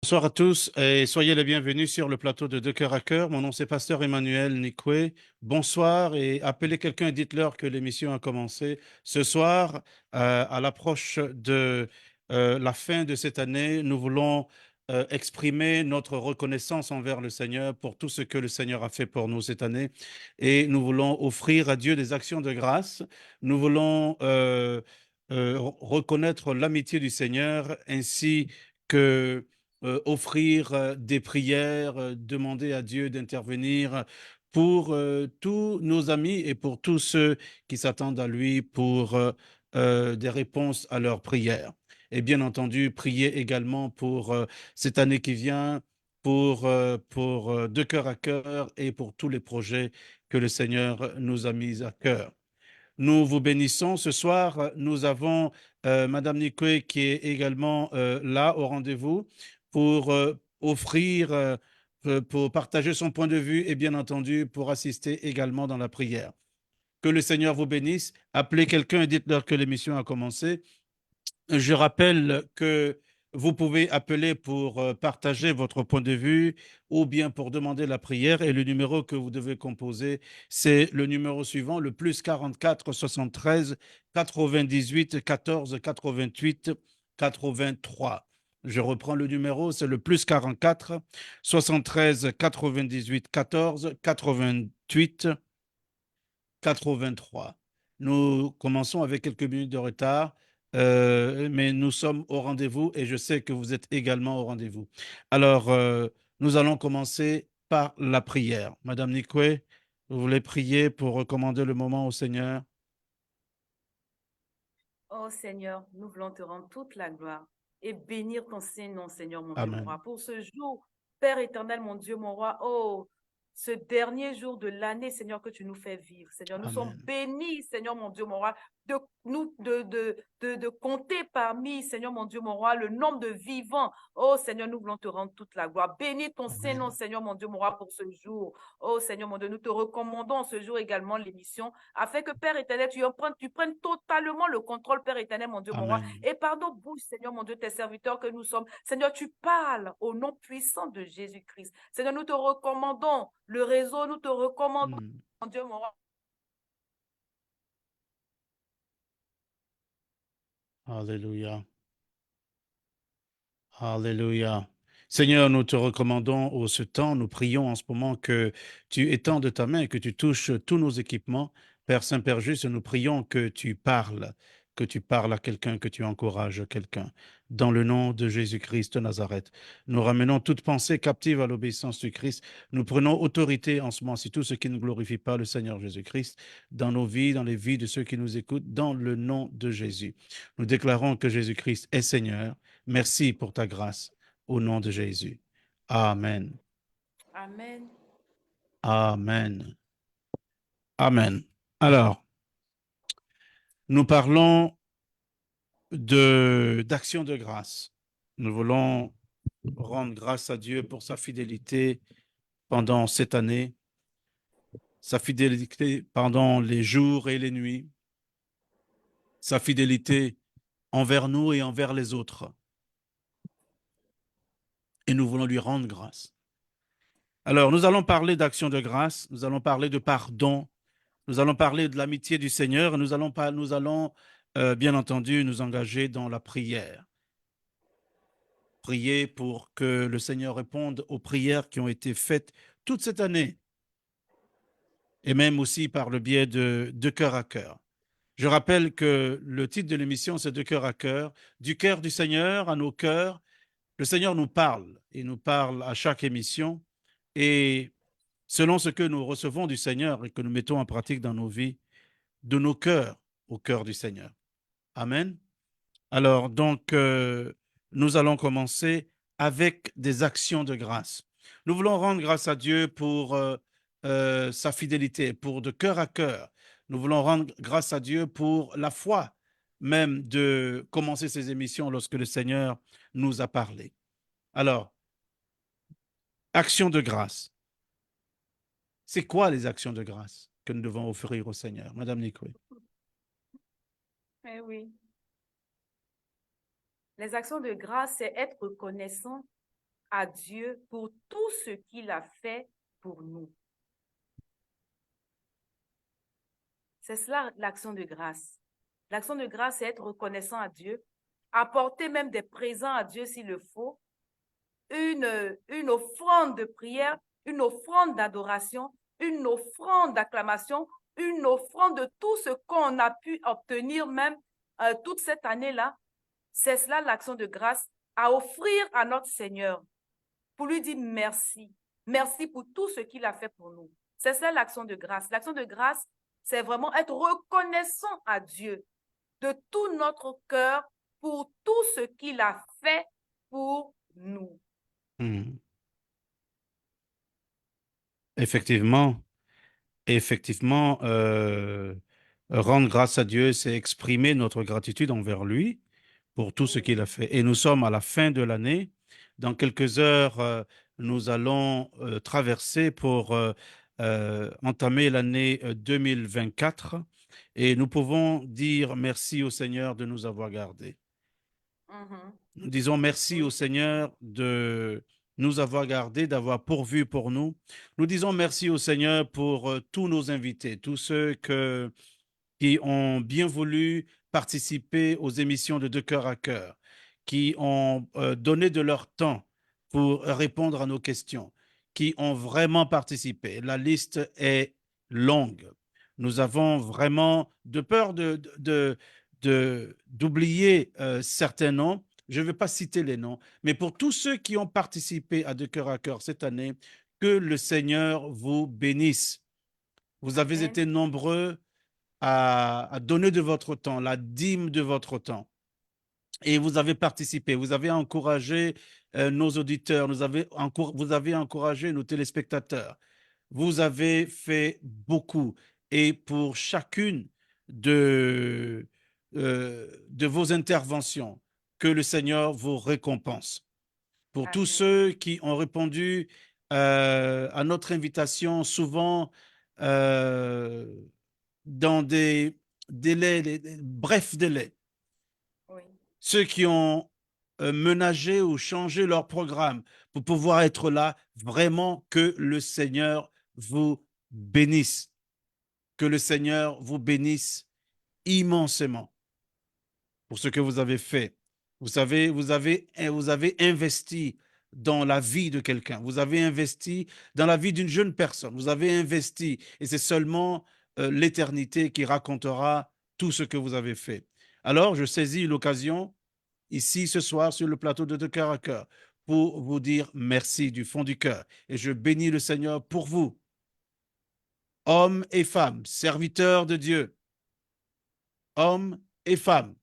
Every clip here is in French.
Bonsoir à tous et soyez les bienvenus sur le plateau de Deux Cœurs à Cœur. Mon nom c'est Pasteur Emmanuel Nikwe. Bonsoir et appelez quelqu'un et dites-leur que l'émission a commencé. Ce soir, à l'approche de la fin de cette année, nous voulons exprimer notre reconnaissance envers le Seigneur pour tout ce que le Seigneur a fait pour nous cette année. Et nous voulons offrir à Dieu des actions de grâce. Nous voulons reconnaître l'amitié du Seigneur ainsi que offrir des prières, demander à Dieu d'intervenir pour tous nos amis et pour tous ceux qui s'attendent à lui pour des réponses à leurs prières. Et bien entendu, prier également pour cette année qui vient, pour De Cœur à Cœur et pour tous les projets que le Seigneur nous a mis à cœur. Nous vous bénissons. Ce soir, nous avons Madame Nicoué qui est également là au rendez-vous pour offrir, pour partager son point de vue et bien entendu pour assister également dans la prière. Que le Seigneur vous bénisse. Appelez quelqu'un et dites-leur que l'émission a commencé. Je rappelle que vous pouvez appeler pour partager votre point de vue ou bien pour demander la prière et le numéro que vous devez composer, c'est le numéro suivant, le plus 44 73 98 14 88 83. Je reprends le numéro, c'est le plus 44 73 98 14 88 83. Nous commençons avec quelques minutes de retard, mais nous sommes au rendez-vous et je sais que vous êtes également au rendez-vous. Alors, nous allons commencer par la prière. Madame Nicoué, vous voulez prier pour recommander le moment au Seigneur? Oh Seigneur, nous voulons te rendre toute la gloire et bénir ton Saint-Nom, Seigneur, mon Dieu, mon Amen. roi. Pour ce jour, Père éternel, mon Dieu, mon roi, oh, ce dernier jour de l'année, Seigneur, que tu nous fais vivre. Seigneur, nous sommes Amen. bénis, Seigneur, mon Dieu, mon roi, de compter parmi, Seigneur, mon Dieu, mon roi, le nombre de vivants. Oh Seigneur, nous voulons te rendre toute la gloire. Bénis ton Saint-Nom, Amen. Seigneur, mon Dieu, mon roi, pour ce jour. Oh Seigneur, mon Dieu, nous te recommandons ce jour également l'émission afin que, Père éternel, tu prennes totalement le contrôle, Père éternel, mon Dieu, mon roi. Amen. Et par nos bouches, Seigneur, mon Dieu, tes serviteurs que nous sommes, Seigneur, tu parles au nom puissant de Jésus-Christ. Seigneur, nous te recommandons le réseau, nous te recommandons, Mm. mon Dieu, mon roi. Alléluia. Alléluia. Seigneur, nous te recommandons au ce temps, nous prions en ce moment que tu étendes ta main et que tu touches tous nos équipements. Père Saint, Père juste, nous prions que tu parles à quelqu'un, que tu encourages quelqu'un. Dans le nom de Jésus-Christ de Nazareth, nous ramenons toute pensée captive à l'obéissance du Christ. Nous prenons autorité en ce moment sur tout ce qui ne glorifie pas le Seigneur Jésus-Christ dans nos vies, dans les vies de ceux qui nous écoutent, dans le nom de Jésus. Nous déclarons que Jésus-Christ est Seigneur. Merci pour ta grâce. Au nom de Jésus. Amen. Amen. Amen. Amen. Alors, nous parlons d'action de grâce. Nous voulons rendre grâce à Dieu pour sa fidélité pendant cette année, sa fidélité pendant les jours et les nuits, sa fidélité envers nous et envers les autres. Et nous voulons lui rendre grâce. Alors, nous allons parler d'action de grâce, nous allons parler de pardon, nous allons parler de l'amitié du Seigneur. Nous allons bien entendu, nous engager dans la prière. Prier pour que le Seigneur réponde aux prières qui ont été faites toute cette année et même aussi par le biais de cœur à cœur. Je rappelle que le titre de l'émission, c'est De cœur à cœur. Du cœur du Seigneur à nos cœurs, le Seigneur nous parle. Il nous parle à chaque émission et selon ce que nous recevons du Seigneur et que nous mettons en pratique dans nos vies, de nos cœurs au cœur du Seigneur. Amen. Alors, donc, nous allons commencer avec des actions de grâce. Nous voulons rendre grâce à Dieu pour sa fidélité, pour de cœur à cœur. Nous voulons rendre grâce à Dieu pour la foi même de commencer ces émissions lorsque le Seigneur nous a parlé. Alors, actions de grâce. C'est quoi les actions de grâce que nous devons offrir au Seigneur? Madame Nicoué. Eh oui. Les actions de grâce, c'est être reconnaissant à Dieu pour tout ce qu'il a fait pour nous. C'est cela l'action de grâce. L'action de grâce, c'est être reconnaissant à Dieu, apporter même des présents à Dieu s'il le faut, une offrande de prière, une offrande d'adoration, une offrande d'acclamation, une offrande de tout ce qu'on a pu obtenir même toute cette année-là. C'est cela l'action de grâce, à offrir à notre Seigneur pour lui dire merci. Merci pour tout ce qu'il a fait pour nous. C'est cela l'action de grâce. L'action de grâce, c'est vraiment être reconnaissant à Dieu de tout notre cœur pour tout ce qu'il a fait pour nous. Effectivement, rendre grâce à Dieu, c'est exprimer notre gratitude envers lui pour tout ce Oui. qu'il a fait. Et nous sommes à la fin de l'année. Dans quelques heures, nous allons traverser pour entamer l'année 2024 et nous pouvons dire merci au Seigneur de nous avoir gardés. Mhm. Nous disons merci au Oui. Seigneur de nous avoir gardés, d'avoir pourvu pour nous. Nous disons merci au Seigneur pour tous nos invités, tous ceux qui ont bien voulu participer aux émissions de Cœur à Cœur, qui ont donné de leur temps pour répondre à nos questions, qui ont vraiment participé. La liste est longue. Nous avons vraiment de peur d'oublier certains noms. Je ne vais pas citer les noms, mais pour tous ceux qui ont participé à De Cœur à Cœur cette année, que le Seigneur vous bénisse. Vous avez Amen. été nombreux à donner de votre temps, la dîme de votre temps. Et vous avez participé, vous avez encouragé nos auditeurs, vous avez encouragé nos téléspectateurs. Vous avez fait beaucoup. Et pour chacune de vos interventions, que le Seigneur vous récompense. Pour tous Amen. ceux qui ont répondu à notre invitation, souvent euh, dans des délais, des brefs délais. Oui. Ceux qui ont ménagé ou changé leur programme pour pouvoir être là, vraiment que le Seigneur vous bénisse. Que le Seigneur vous bénisse immensément pour ce que vous avez fait. Vous savez, vous avez investi dans la vie de quelqu'un. Vous avez investi dans la vie d'une jeune personne. Vous avez investi et c'est seulement l'éternité qui racontera tout ce que vous avez fait. Alors, je saisis l'occasion ici ce soir sur le plateau de Cœur à Cœur pour vous dire merci du fond du cœur et je bénis le Seigneur pour vous, hommes et femmes, serviteurs de Dieu, hommes et femmes,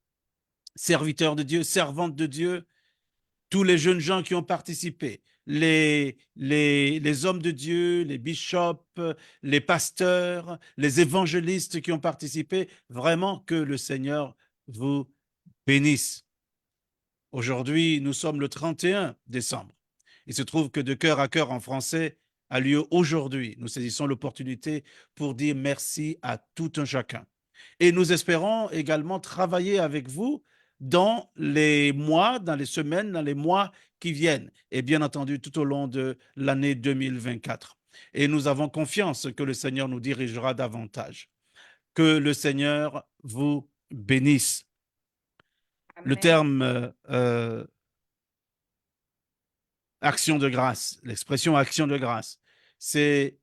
serviteurs de Dieu, servantes de Dieu, tous les jeunes gens qui ont participé, les hommes de Dieu, les bishops, les pasteurs, les évangélistes qui ont participé, vraiment que le Seigneur vous bénisse. Aujourd'hui, nous sommes le 31 décembre. Il se trouve que De Cœur à Cœur en français a lieu aujourd'hui. Nous saisissons l'opportunité pour dire merci à tout un chacun. Et nous espérons également travailler avec vous dans les mois, dans les semaines, dans les mois qui viennent. Et bien entendu, tout au long de l'année 2024. Et nous avons confiance que le Seigneur nous dirigera davantage. Que le Seigneur vous bénisse. Le Amen. terme action de grâce, l'expression action de grâce, c'est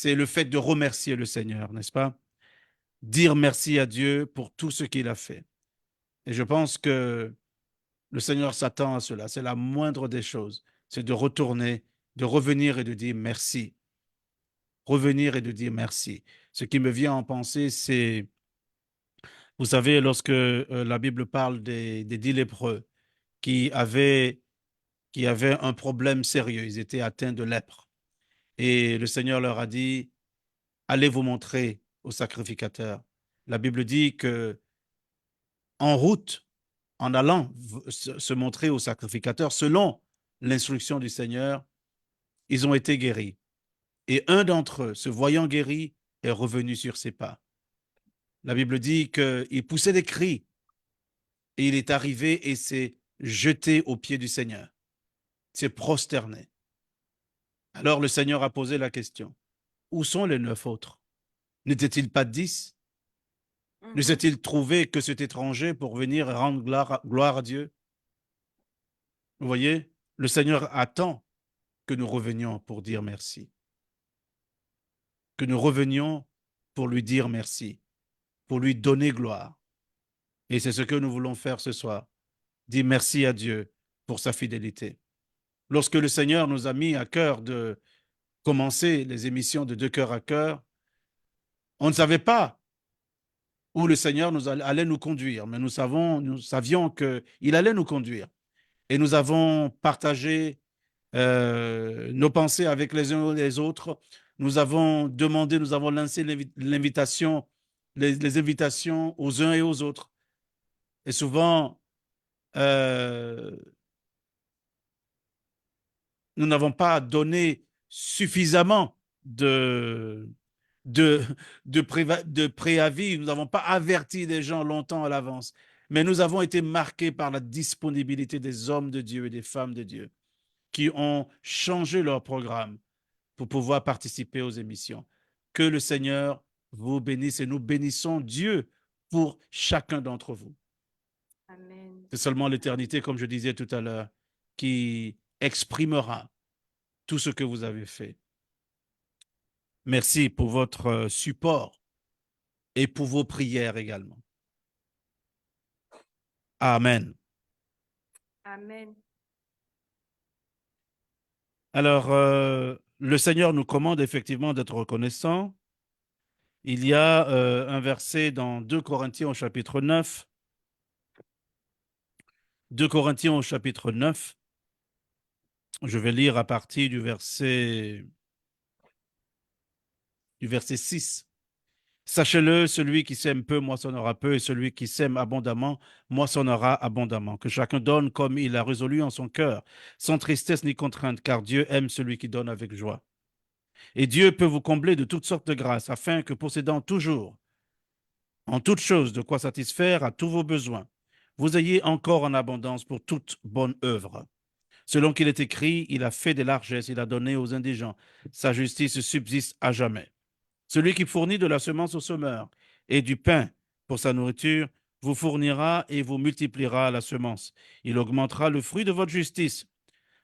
le fait de remercier le Seigneur, n'est-ce pas? Dire merci à Dieu pour tout ce qu'il a fait. Et je pense que le Seigneur s'attend à cela. C'est la moindre des choses. C'est de retourner, de revenir et de dire merci. Revenir et de dire merci. Ce qui me vient en pensée, c'est, vous savez, lorsque la Bible parle des 10 lépreux qui qui avaient un problème sérieux, ils étaient atteints de lèpre. Et le Seigneur leur a dit, allez vous montrer au sacrificateur. La Bible dit que en route, en allant se montrer au sacrificateur, selon l'instruction du Seigneur, ils ont été guéris. Et un d'entre eux, se voyant guéri, est revenu sur ses pas. La Bible dit qu'il poussait des cris et il est arrivé et s'est jeté aux pieds du Seigneur. s'est prosterné. Alors le Seigneur a posé la question, où sont les 9 autres? N'étaient-ils pas 10? Ne Mhm. s'est-il trouvé que cet étranger pour venir rendre gloire à Dieu? Vous voyez, le Seigneur attend que nous revenions pour dire merci, que nous revenions pour lui dire merci, pour lui donner gloire. Et c'est ce que nous voulons faire ce soir, dire merci à Dieu pour sa fidélité. Lorsque le Seigneur nous a mis à cœur de commencer les émissions de Deux cœurs à cœur, on ne savait pas où le Seigneur allait nous conduire, mais nous savions qu'il allait nous conduire. Et nous avons partagé nos pensées avec les uns et les autres. Nous avons demandé, nous avons lancé l'invitation, les invitations aux uns et aux autres. Et souvent, euh, nous n'avons pas donné suffisamment de, de préavis, nous n'avons pas averti les gens longtemps à l'avance, mais nous avons été marqués par la disponibilité des hommes de Dieu et des femmes de Dieu qui ont changé leur programme pour pouvoir participer aux émissions. Que le Seigneur vous bénisse et nous bénissons Dieu pour chacun d'entre vous. Amen. C'est seulement l'éternité, comme je disais tout à l'heure, qui exprimera tout ce que vous avez fait. Merci pour votre support et pour vos prières également. Amen. Amen. Alors, le Seigneur nous commande effectivement d'être reconnaissants. Il y a un verset dans 2 Corinthiens au chapitre 9. 2 Corinthiens au chapitre 9. Je vais lire à partir du verset 6. Sachez-le, celui qui sème peu moissonnera peu, et celui qui sème abondamment moissonnera abondamment. Que chacun donne comme il a résolu en son cœur, sans tristesse ni contrainte, car Dieu aime celui qui donne avec joie. Et Dieu peut vous combler de toutes sortes de grâces, afin que, possédant toujours, en toutes choses, de quoi satisfaire à tous vos besoins, vous ayez encore en abondance pour toute bonne œuvre. Selon qu'il est écrit, il a fait des largesses, il a donné aux indigents. Sa justice subsiste à jamais. Celui qui fournit de la semence au semeur et du pain pour sa nourriture vous fournira et vous multipliera la semence. Il augmentera le fruit de votre justice.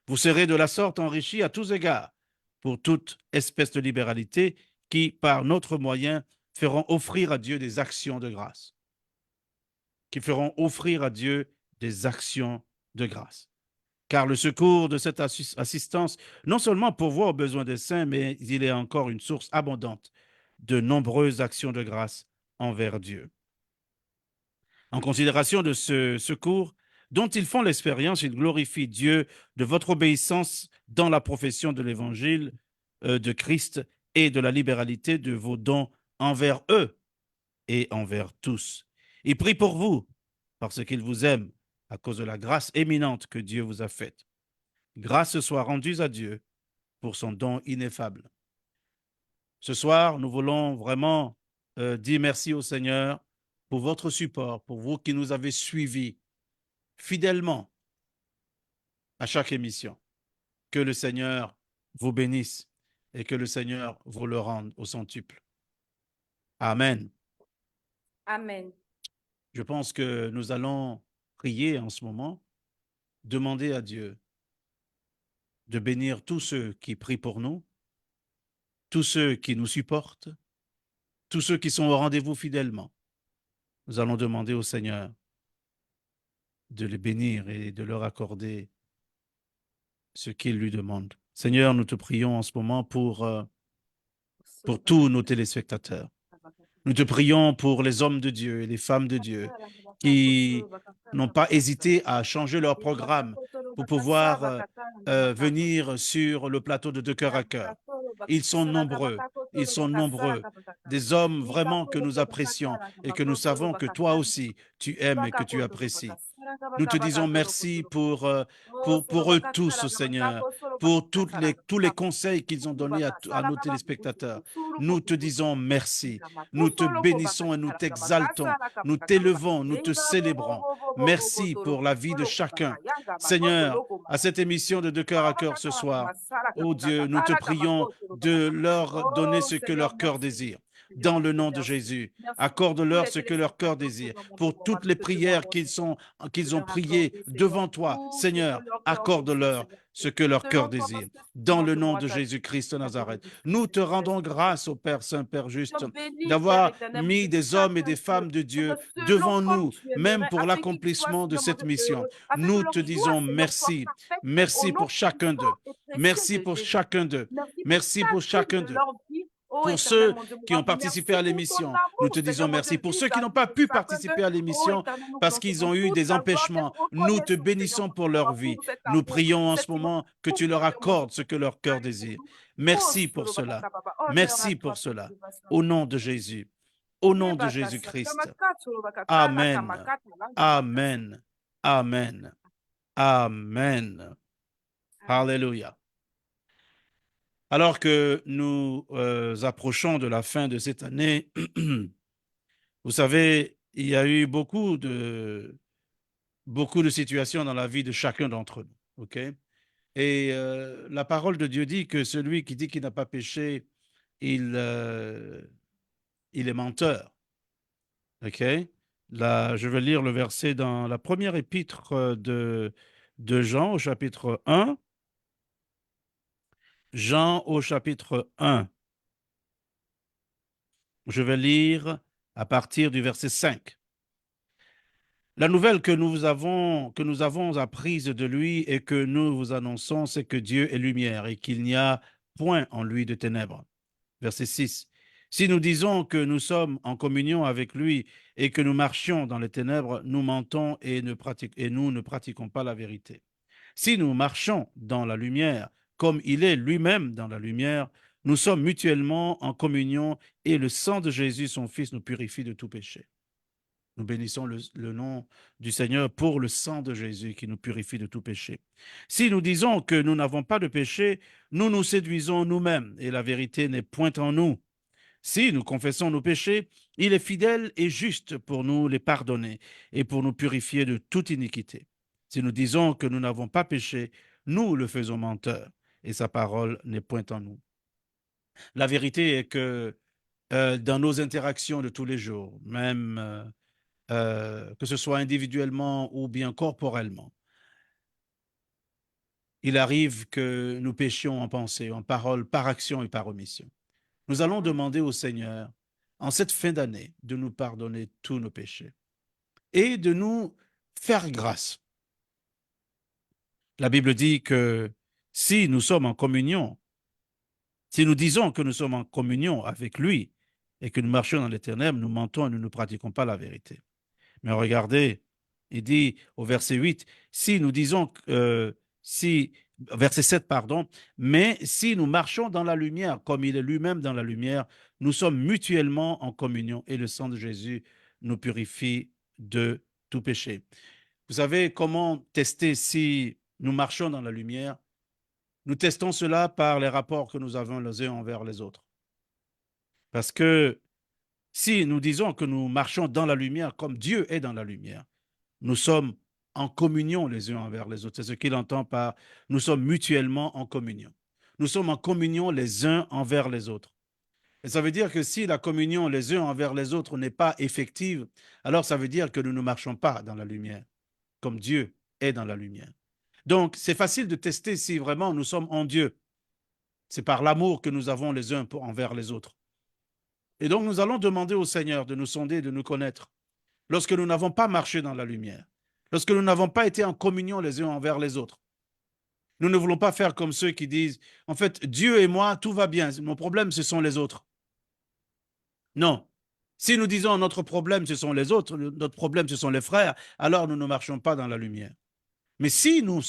Vous serez de la sorte enrichis à tous égards pour toute espèce de libéralité qui, par notre moyen, feront offrir à Dieu des actions de grâce. Qui feront offrir à Dieu des actions de grâce. Car le secours de cette assistance, non seulement pourvoit aux besoins des saints, mais il est encore une source abondante de nombreuses actions de grâce envers Dieu. En considération de ce secours dont ils font l'expérience, ils glorifient Dieu de votre obéissance dans la profession de l'évangile de Christ et de la libéralité de vos dons envers eux et envers tous. Ils prient pour vous parce qu'ils vous aiment à cause de la grâce éminente que Dieu vous a faite. Grâce soit rendue à Dieu pour son don ineffable. Ce soir, nous voulons vraiment dire merci au Seigneur pour votre support, pour vous qui nous avez suivis fidèlement à chaque émission. Que le Seigneur vous bénisse et que le Seigneur vous le rende au centuple. Amen. Amen. Je pense que nous allons prier en ce moment, demander à Dieu de bénir tous ceux qui prient pour nous, tous ceux qui nous supportent, tous ceux qui sont au rendez-vous fidèlement. Nous allons demander au Seigneur de les bénir et de leur accorder ce qu'ils lui demandent. Seigneur, nous te prions en ce moment pour tous nos téléspectateurs. Nous te prions pour les hommes de Dieu et les femmes de Dieu qui n'ont pas hésité à changer leur programme pour pouvoir venir sur le plateau de Deux cœurs à cœur. Ils sont nombreux, des hommes vraiment que nous apprécions et que nous savons que toi aussi tu aimes et que tu apprécies. Nous te disons merci pour eux tous, Seigneur, pour tous les conseils qu'ils ont donnés à nos téléspectateurs. Nous te disons merci. Nous te bénissons et nous t'exaltons. Nous t'élevons, nous te célébrons. Merci pour la vie de chacun. Seigneur, à cette émission de Cœur à Cœur ce soir, oh Dieu, nous te prions de leur donner Oh ce que Seigneur, leur cœur merci. désire. Seigneur, Dans le merci, nom de merci. Jésus, Merci pour tous accorde-leur les ce que leur cœur téléspectateurs désire. que nous Pour avons toutes les prières devant nous, qu'ils ont leur priées accorder, Seigneur, devant toi, tout ce que Seigneur, leur cœur désire, accorde-leur Seigneur. ce que leur cœur Selon toi, désire. parce que Dans seulement le tu nom pourras de t'agir Jésus-Christ de la Nazareth, bénédiction, nous te Seigneur. rendons Merci, grâce au Seigneur. Père Saint, Père Je juste, bénis, Père d'avoir éternel, mis monsieur, des hommes et chaque des cœur. femmes de Dieu Seigneur, selon devant comme nous, tu même aimerais, pour afin qu'ils soient, l'accomplissement de Seigneur, mon cette Dieu, mission. heureux, afin que Nous leur te joie, disons Seigneur, soit merci. parfaite au Merci nom pour chacun puissant d'eux. et précieux Merci de pour Jésus. chacun d'eux. Merci pour Merci pour chacune chacun de d'eux. leurs vies. Oh Pour éternel, ceux mon Dieu, mon qui ont roi, participé merci à pour ton l'émission, nous amour, te disons Seigneur, mon merci. Dieu, Pour ceux qui n'ont vis-à-vis pas de pu chacun d'eux. participer à Oh l'émission éternel, nous parce voulons te qu'ils rendre ont eu toute des la gloire et être empêchements, nous te reconnaissants, Seigneur, bénissons mon pour Dieu, mon leur roi, vie. pour cet Nous amour, prions en ce cet immense moment que tu amour, leur Seigneur, mon Dieu, accordes ce que que tu leur cœur as pour désire. nous. Oh, Merci pour cela. Solobakata Baba, honneur à Merci toi, pour toute cela. élévation. Au nom de Jésus. Au nom de Yebakasa, Jésus-Christ. Kamaka, Solobakata, la Amen. Kamakata, la Kamakasa. Amen. Amen. Amen. Amen. Alléluia. Alors que nous approchons de la fin de cette année, vous savez, il y a eu beaucoup de situations dans la vie de chacun d'entre nous. OK? Et la parole de Dieu dit que celui qui dit qu'il n'a pas péché, il est menteur. OK? Là, je vais lire le verset dans la première épître de Jean au chapitre 1. Jean au chapitre 1. Je vais lire à partir du verset 5. La nouvelle que nous avons apprise de lui et que nous vous annonçons, c'est que Dieu est lumière et qu'il n'y a point en lui de ténèbres. Verset 6. Si nous disons que nous sommes en communion avec lui et que nous marchions dans les ténèbres, nous mentons et nous ne pratiquons pas la vérité. Si nous marchons dans la lumière, comme il est lui-même dans la lumière, nous sommes mutuellement en communion et le sang de Jésus, son Fils, nous purifie de tout péché. Nous bénissons le nom du Seigneur pour le sang de Jésus qui nous purifie de tout péché. Si nous disons que nous n'avons pas de péché, nous nous séduisons nous-mêmes et la vérité n'est point en nous. Si nous confessons nos péchés, il est fidèle et juste pour nous les pardonner et pour nous purifier de toute iniquité. Si nous disons que nous n'avons pas péché, nous le faisons menteur et sa parole n'est point en nous. La vérité est que dans nos interactions de tous les jours, même que ce soit individuellement ou bien corporellement, il arrive que nous péchions en pensée, en parole, par action et par omission. Nous allons demander au Seigneur, en cette fin d'année, de nous pardonner tous nos péchés et de nous faire grâce. La Bible dit que si nous sommes en communion, si nous disons que nous sommes en communion avec lui et que nous marchons dans les ténèbres, nous mentons et nous ne pratiquons pas la vérité. Mais regardez, il dit au verset 8, si nous disons, verset 7, pardon, mais si nous marchons dans la lumière, comme il est lui-même dans la lumière, nous sommes mutuellement en communion et le sang de Jésus nous purifie de tout péché. Vous savez comment tester si nous marchons dans la lumière? Nous testons cela par les rapports que nous avons les uns envers les autres. Parce que si nous disons que nous marchons dans la lumière comme Dieu est dans la lumière, nous sommes en communion les uns envers les autres. C'est ce qu'il entend par nous sommes mutuellement en communion. Nous sommes en communion les uns envers les autres. Et ça veut dire que si la communion les uns envers les autres n'est pas effective, alors ça veut dire que nous ne marchons pas dans la lumière, comme Dieu est dans la lumière. Donc, c'est facile de tester si vraiment nous sommes en Dieu. C'est par l'amour que nous avons les uns envers les autres. Et donc, nous allons demander au Seigneur de nous sonder, de nous connaître. Lorsque nous n'avons pas marché dans la lumière, lorsque nous n'avons pas été en communion les uns envers les autres, nous ne voulons pas faire comme ceux qui disent, en fait, Dieu et moi, tout va bien. Mon problème, ce sont les autres. Non. Si nous disons notre problème, ce sont les autres, notre problème, ce sont les frères, alors nous ne marchons pas dans la lumière. Mais si nous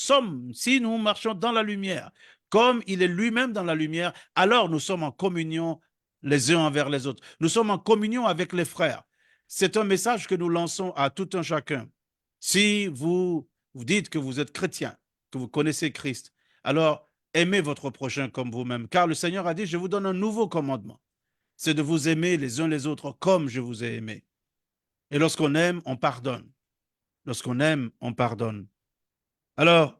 marchons dans la lumière, comme il est lui-même dans la lumière, alors nous sommes en communion les uns envers les autres. Nous sommes en communion avec les frères. C'est un message que nous lançons à tout un chacun. Si vous vous dites que vous êtes chrétien, que vous connaissez Christ, alors aimez votre prochain comme vous-même, car le Seigneur a dit, je vous donne un nouveau commandement, c'est de vous aimer les uns les autres comme je vous ai aimé. Et lorsqu'on aime, on pardonne. Lorsqu'on aime, on pardonne. Alors,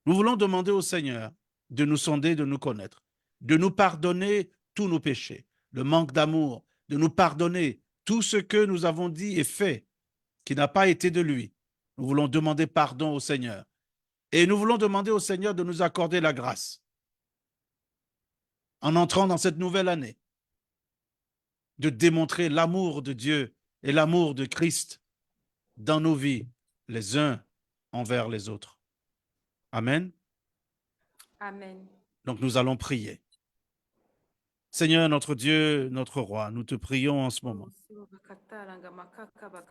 nous voulons demander au Seigneur de nous sonder, de nous connaître, de nous pardonner tous nos péchés, le manque d'amour, de nous pardonner tout ce que nous avons dit et fait qui n'a pas été de lui. Nous voulons demander pardon au Seigneur. Et nous voulons demander au Seigneur de nous accorder la grâce en entrant dans cette nouvelle année, de démontrer l'amour de Dieu et l'amour de Christ dans nos vies, les uns envers les autres. Amen. Amen. Donc nous allons prier. Seigneur, notre Dieu, notre roi, nous te prions en ce moment.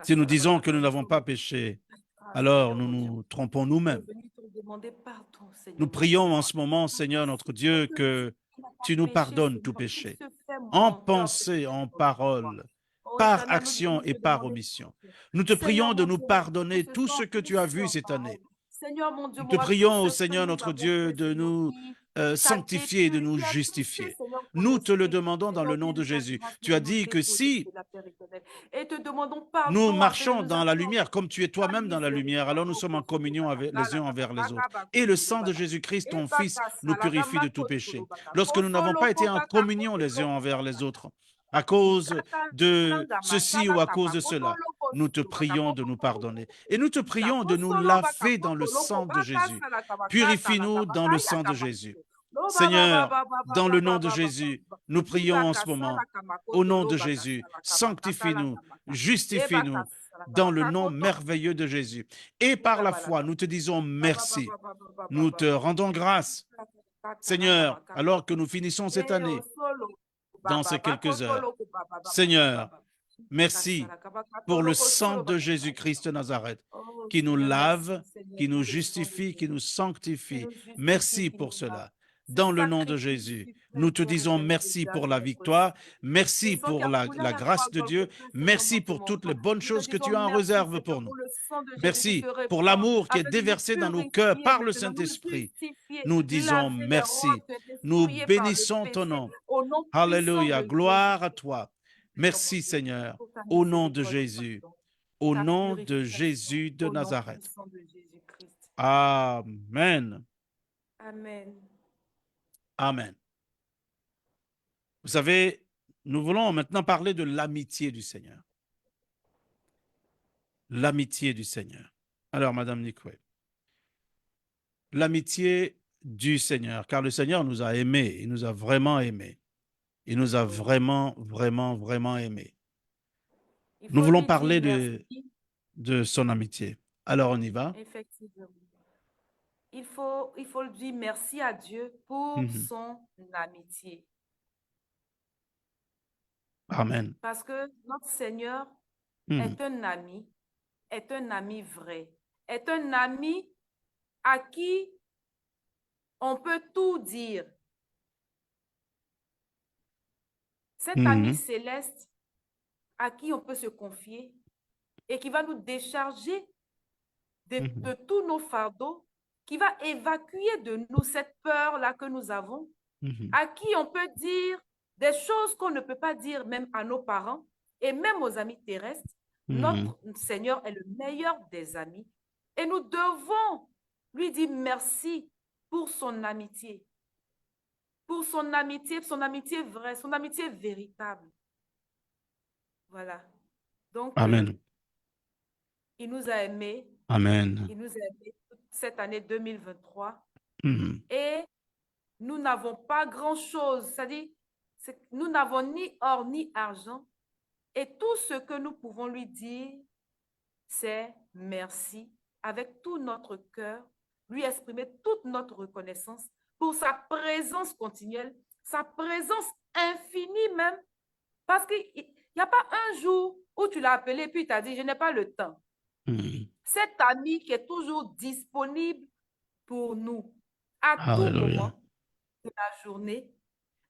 Si nous disons que nous n'avons pas péché, Ah, alors Seigneur nous mon Dieu, nous trompons je suis nous-mêmes. venue te demander pardon, Nous Seigneur mon Dieu. prions en ce moment, Seigneur, notre On Dieu, te dit que qu'il n'a pas tu nous péché, pardonnes tout Seigneur, qu'il péché, se fait en menteur, pensée, Seigneur en mon Dieu, pour moi. parole, Oh, par Éternel, nous action venons et te par demander omission. pardon. Nous te Seigneur prions de mon nous Dieu, nous pardonner tout ce faisons que tu as tous vu en cette parole. année. Seigneur mon Dieu, Nous te moi, tout prions, ce ô que Seigneur nous notre avons Dieu, fait, de Seigneur, nous qui t'a sanctifier, de nous déplu, tout ce, justifier. Seigneur, ton Nous te le esprit. demandons dans le nom Aujourd'hui, de de ta Jésus. grâce, nous Tu as venons dit que déposer si la Père éternel. Et te demandons nous pardon afin de marchons nous dans la accorder lumière comme tu es ta toi-même dans la lumière, miséricorde. alors nous sommes en communion avec les uns envers les autres. Et le sang de Jésus-Christ, ton Fils, nous purifie de tout péché. Lorsque nous n'avons pas été en communion les uns envers les autres, à cause de ceci ou à cause de cela, nous te prions de nous pardonner. Et nous te prions de nous laver dans le sang de Jésus. Purifie-nous dans le sang de Jésus. Seigneur, dans le nom de Jésus, nous prions en ce moment. Au nom de Jésus, sanctifie-nous, justifie-nous dans le nom merveilleux de Jésus. Et par la foi, nous te disons merci. Nous te rendons grâce, Seigneur, alors que nous finissons cette année dans ces quelques heures. Seigneur, merci pour le sang de Jésus-Christ de Nazareth Oh qui nous Seigneur, merci lave, Seigneur qui nous pour le sang de justifie, qui nous Jésus, qui sanctifie. nous justifie, Merci qui pour nous lave. cela. Ce Dans le nom de sacrifice Jésus, nous suprême, te Père disons éternel, merci pour exauce la notre victoire, esprit. Le merci sang qui pour a coulé à la la croix grâce à de Dieu, Golgotha, Seigneur mon merci Dieu, pour mon toutes les roi. bonnes Nous te choses que tu disons as en merci, réserve Seigneur, pour nous. pour le sang de Jésus qui se Merci pour répand l'amour qui est afin de nous déversé dans nos cœurs purifier par le maintenant, nous Saint-Esprit. justifier, Nous disons laver les robes merci. qui ont été Nous souillées par le bénissons ton péché nom. au nom puissant Alléluia. de Gloire à Jésus. toi. Seigneur mon Merci Dieu, Seigneur. pour ta Au nom de miséricorde et Jésus. pardon, Au ta nom de purification Jésus de au nom Nazareth. puissant de Jésus-Christ. Amen. Amen. Amen. Vous savez, nous voulons maintenant parler de l'amitié du Seigneur. L'amitié du Seigneur. Alors, Madame Nicoué, l'amitié du Seigneur, car le Seigneur nous a aimés, il nous a vraiment aimés. Il nous a Oui. vraiment, vraiment, vraiment aimés. Il Nous faut voulons lui dire parler merci, de son amitié. Alors, on y va. effectivement. Il faut lui dire merci à Dieu pour Mhm. son amitié. Amen. Parce que notre Seigneur Mhm. est un ami vrai, est un ami à qui on peut tout dire. Cet ami Mhm. céleste à qui on peut se confier et qui va nous décharger de Mhm. tous nos fardeaux, qui va évacuer de nous cette peur-là que nous avons, Mhm. à qui on peut dire des choses qu'on ne peut pas dire même à nos parents et même aux amis terrestres. Mhm. Notre Seigneur est le meilleur des amis et nous devons lui dire merci pour son amitié vraie, son amitié véritable. Voilà. Donc, Amen. il nous a aimés, Amen. il nous a aimés cette année 2023 Mhm. et nous n'avons pas grand-chose, c'est-à-dire nous n'avons ni or ni argent et tout ce que nous pouvons lui dire, c'est merci avec tout notre cœur, lui exprimer toute notre reconnaissance pour sa présence continuelle, sa présence infinie même, parce qu'il n'y a pas un jour où tu l'as appelé et puis tu as dit, je n'ai pas le temps. Mhm. Cet ami qui est toujours disponible pour nous à tout Alléluia. moment de la journée,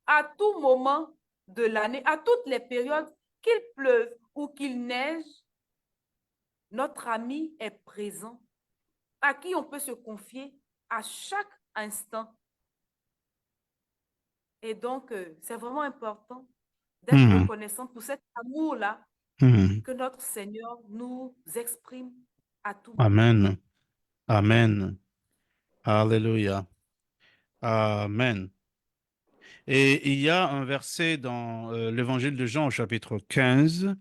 à tout moment de l'année, à toutes les périodes, qu'il pleuve ou qu'il neige, Notre ami est présent, à qui on peut se confier à chaque instant. Et donc, c'est vraiment important d'être Mhm. reconnaissant pour cet amour-là Mhm. que notre Seigneur nous exprime à tout moment. Amen. Amen. Alléluia. Amen. Et il y a un verset dans l'évangile de Jean au chapitre 15,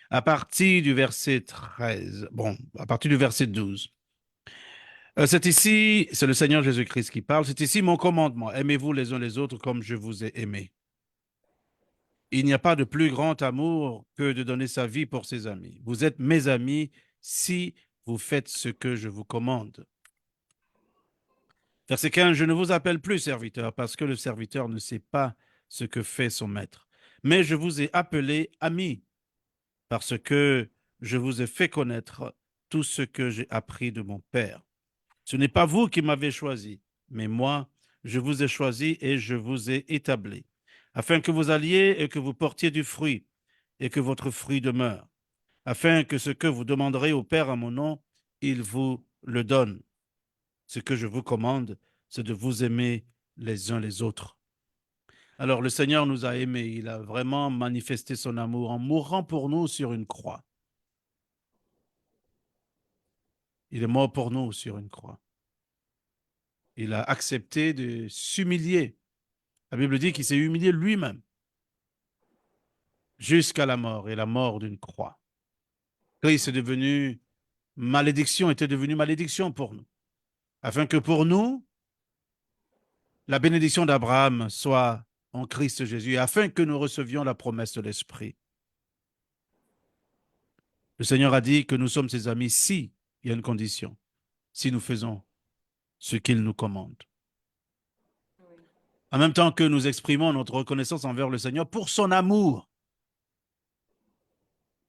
à partir du verset 13, bon, à partir du verset 12. C'est ici, c'est le Seigneur Jésus-Christ qui parle, c'est ici mon commandement, aimez-vous les uns les autres comme je vous ai aimé. Il n'y a pas de plus grand amour que de donner sa vie pour ses amis. Vous êtes mes amis si vous faites ce que je vous commande. Verset 15, je ne vous appelle plus serviteur parce que le serviteur ne sait pas ce que fait son maître. Mais je vous ai appelé amis parce que je vous ai fait connaître tout ce que j'ai appris de mon Père. Ce n'est pas vous qui m'avez choisi, mais moi, je vous ai choisi et je vous ai établi, afin que vous alliez et que vous portiez du fruit et que votre fruit demeure, afin que ce que vous demanderez au Père à mon nom, il vous le donne. Ce que je vous commande, c'est de vous aimer les uns les autres. Alors le Seigneur nous a aimés, il a vraiment manifesté son amour en mourant pour nous sur une croix. Il est mort pour nous sur une croix. Il a accepté de s'humilier. La Bible dit qu'il s'est humilié lui-même jusqu'à la mort et la mort d'une croix. Christ est devenu malédiction, était devenu malédiction pour nous, afin que pour nous, la bénédiction d'Abraham soit en Christ Jésus, afin que nous recevions la promesse de l'Esprit. Le Seigneur a dit que nous sommes ses amis si, il y a une condition, si nous faisons ce qu'il nous commande. Oui. En même temps que nous exprimons notre reconnaissance envers le Seigneur pour son amour,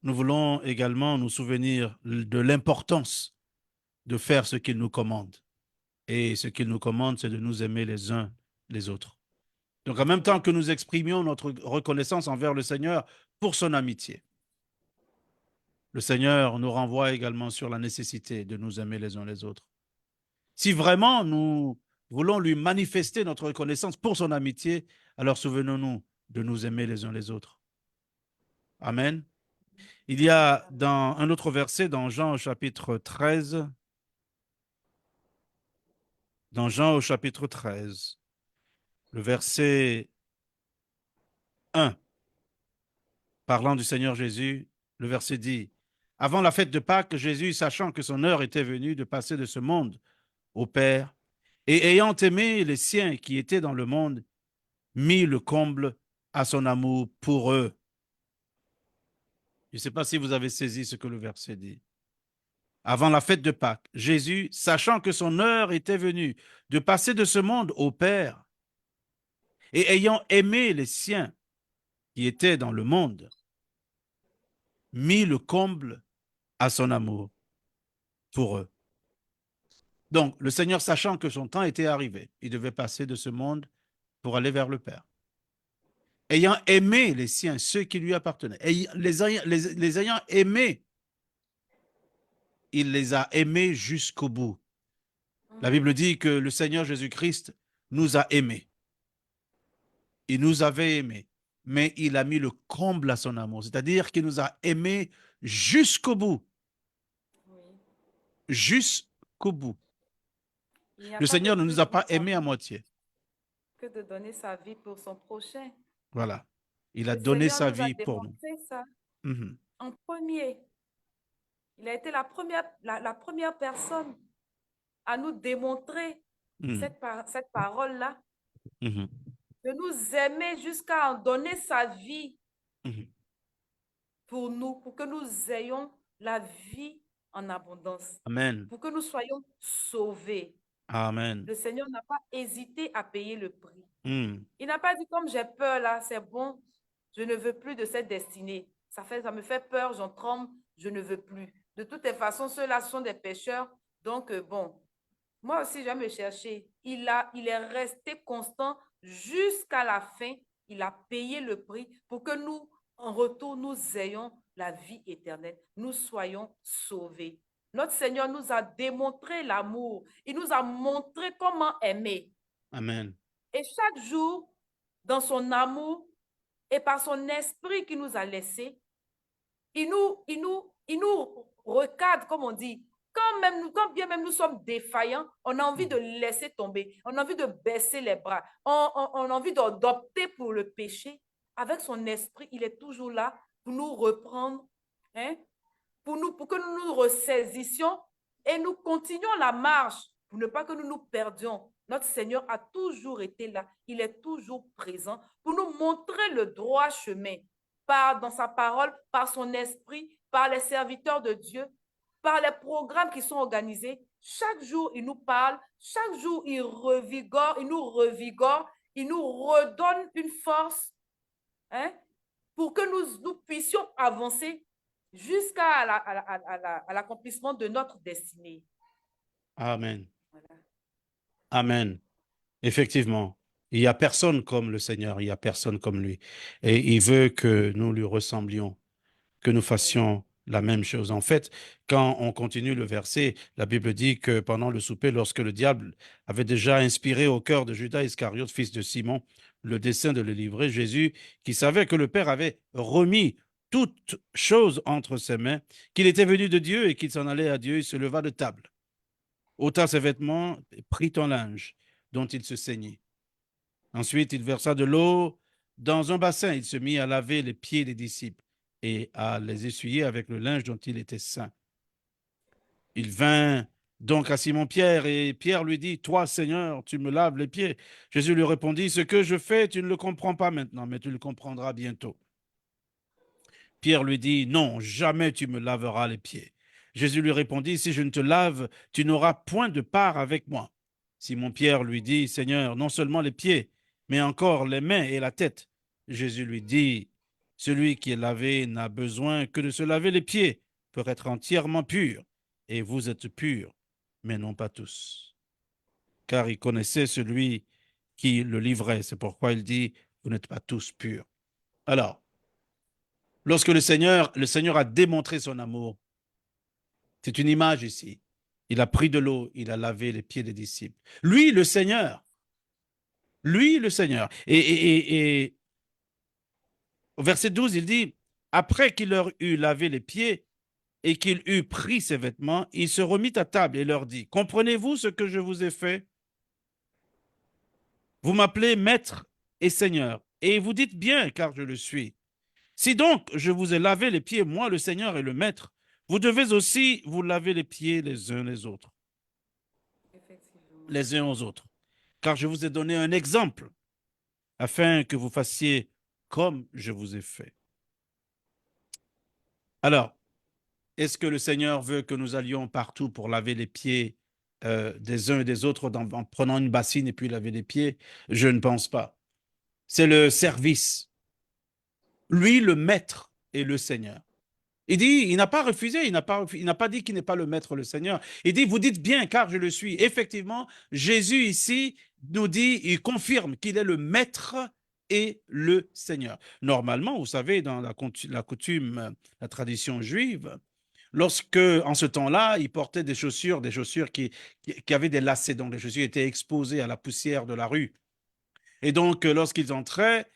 nous voulons également nous souvenir de l'importance de faire ce qu'il nous commande. Et ce qu'il nous commande, c'est de nous aimer les uns les autres. Donc en même temps que nous exprimions notre reconnaissance envers le Seigneur pour son amitié, le Seigneur nous renvoie également sur la nécessité de nous aimer les uns les autres. Si vraiment nous voulons lui manifester notre reconnaissance pour son amitié, alors souvenons-nous de nous aimer les uns les autres. Amen. Il y a dans un autre verset, dans Jean au chapitre 13, dans Jean au chapitre 13, le verset 1, parlant du Seigneur Jésus, le verset dit, avant la fête de Pâques, Jésus, sachant que son heure était venue de passer de ce monde au Père, et ayant aimé les siens qui étaient dans le monde, mit le comble à son amour pour eux. Je ne sais pas si vous avez saisi ce que le verset dit. Avant la fête de Pâques, Jésus, sachant que son heure était venue de passer de ce monde au Père, et ayant aimé les siens qui étaient dans le monde, mit le comble à son amour pour eux. Donc, le Seigneur, sachant que son temps était arrivé, il devait passer de ce monde pour aller vers le Père. Ayant aimé les siens, ceux qui lui appartenaient, et les ayant aimés, il les a aimés jusqu'au bout. La Bible dit que le Seigneur Jésus-Christ nous a aimés. Il nous avait aimés, mais il a mis le comble à son amour, c'est-à-dire qu'il nous a aimés jusqu'au bout, Oui. jusqu'au bout. Il n'y a Le pas de Seigneur ne plus nous a pas grand aimés à amour moitié. que de donner sa vie pour son prochain. Voilà. Il a Le donné Seigneur sa nous a vie pour nous. démontré ça Mhm. en premier. Il a été la première personne à nous démontrer Mhm. cette parole-là, Mhm. de nous aimer jusqu'à en donner sa vie Mhm. pour nous, pour que nous ayons la vie en abondance, Amen. pour que nous soyons sauvés. Amen. Le Seigneur n'a pas hésité à payer le prix. Mhm. Il n'a pas dit comme j'ai peur là, c'est bon, je ne veux plus de cette destinée. Ça me fait peur, j'en tremble, je ne veux plus. De toutes les façons, ceux-là sont des pécheurs. Donc, bon, moi aussi, je vais me chercher. Il est resté constant jusqu'à la fin. Il a payé le prix pour que nous, en retour, nous ayons la vie éternelle, nous soyons sauvés. Notre Seigneur nous a démontré l'amour. Il nous a montré comment aimer. Amen. Et chaque jour, dans son amour et par son esprit qu'il nous a laissé, il nous recadre, comme on dit. Quand bien même nous sommes défaillants, on a envie de laisser tomber, on a envie de baisser les bras, on a envie d'opter pour le péché. Avec son esprit, il est toujours là pour nous reprendre, hein, pour que nous nous ressaisissions et nous continuons la marche pour ne pas que nous nous perdions. Notre Seigneur a toujours été là, il est toujours présent pour nous montrer le droit chemin dans sa parole, par son esprit, par les serviteurs de Dieu, par les programmes qui sont organisés. Chaque jour, il nous parle, chaque jour, il revigore, il nous revigore, il nous redonne une force, hein, pour que nous puissions avancer jusqu'à l'accomplissement de notre destinée. Amen. Voilà. Amen. Effectivement, il n'y a personne comme le Seigneur, il n'y a personne comme lui. Et il veut que nous lui ressemblions, que nous fassions la même chose. En fait, quand on continue le verset, la Bible dit que pendant le souper, lorsque le diable avait déjà inspiré au cœur de Judas Iscariote, fils de Simon, le dessein de le livrer, Jésus, qui savait que le Père avait remis toutes choses entre ses mains, qu'il était venu de Dieu et qu'il s'en allait à Dieu, il se leva de table, ôta ses vêtements, prit un linge dont il se saignait. Ensuite, il versa de l'eau dans un bassin. Il se mit à laver les pieds des disciples et à les essuyer avec le linge dont il était saint. Il vint donc à Simon-Pierre et Pierre lui dit, « Toi, Seigneur, tu me laves les pieds. » Jésus lui répondit, « Ce que je fais, tu ne le comprends pas maintenant, mais tu le comprendras bientôt. » Pierre lui dit, « Non, jamais tu me laveras les pieds. » Jésus lui répondit, « Si je ne te lave, tu n'auras point de part avec moi. » Simon-Pierre lui dit, « Seigneur, non seulement les pieds, mais encore les mains et la tête. » Jésus lui dit, « Celui qui est lavé n'a besoin que de se laver les pieds pour être entièrement pur. Et vous êtes purs, mais non pas tous. » Car il connaissait celui qui le livrait. C'est pourquoi il dit, « Vous n'êtes pas tous purs. » Alors, lorsque le Seigneur a démontré son amour, c'est une image ici. Il a pris de l'eau, il a lavé les pieds des disciples. Lui, le Seigneur. Et au verset 12, il dit, après qu'il leur eut lavé les pieds et qu'il eut pris ses vêtements, il se remit à table et leur dit, comprenez-vous ce que je vous ai fait? Vous m'appelez maître et seigneur, et vous dites bien, car je le suis. Si donc je vous ai lavé les pieds, moi le Seigneur et le maître, vous devez aussi vous laver les pieds les uns les autres, Effectivement. les uns aux autres, car je vous ai donné un exemple afin que vous fassiez comme je vous ai fait. Alors, est-ce que le Seigneur veut que nous allions partout pour laver les pieds des uns et des autres en prenant une bassine et puis laver les pieds? Je ne pense pas. C'est le service. Lui, le maître et le Seigneur. Il dit, il n'a pas refusé, il n'a pas dit qu'il n'est pas le maître, le Seigneur. Il dit, vous dites bien, car je le suis. Effectivement, Jésus ici nous dit, il confirme qu'il est le maître et le Seigneur. Normalement, vous savez, dans la coutume, la tradition juive, lorsque, en ce temps-là, ils portaient des chaussures qui avaient des lacets, donc les chaussures étaient exposées à la poussière de la rue. Et donc, lorsqu'ils entraient,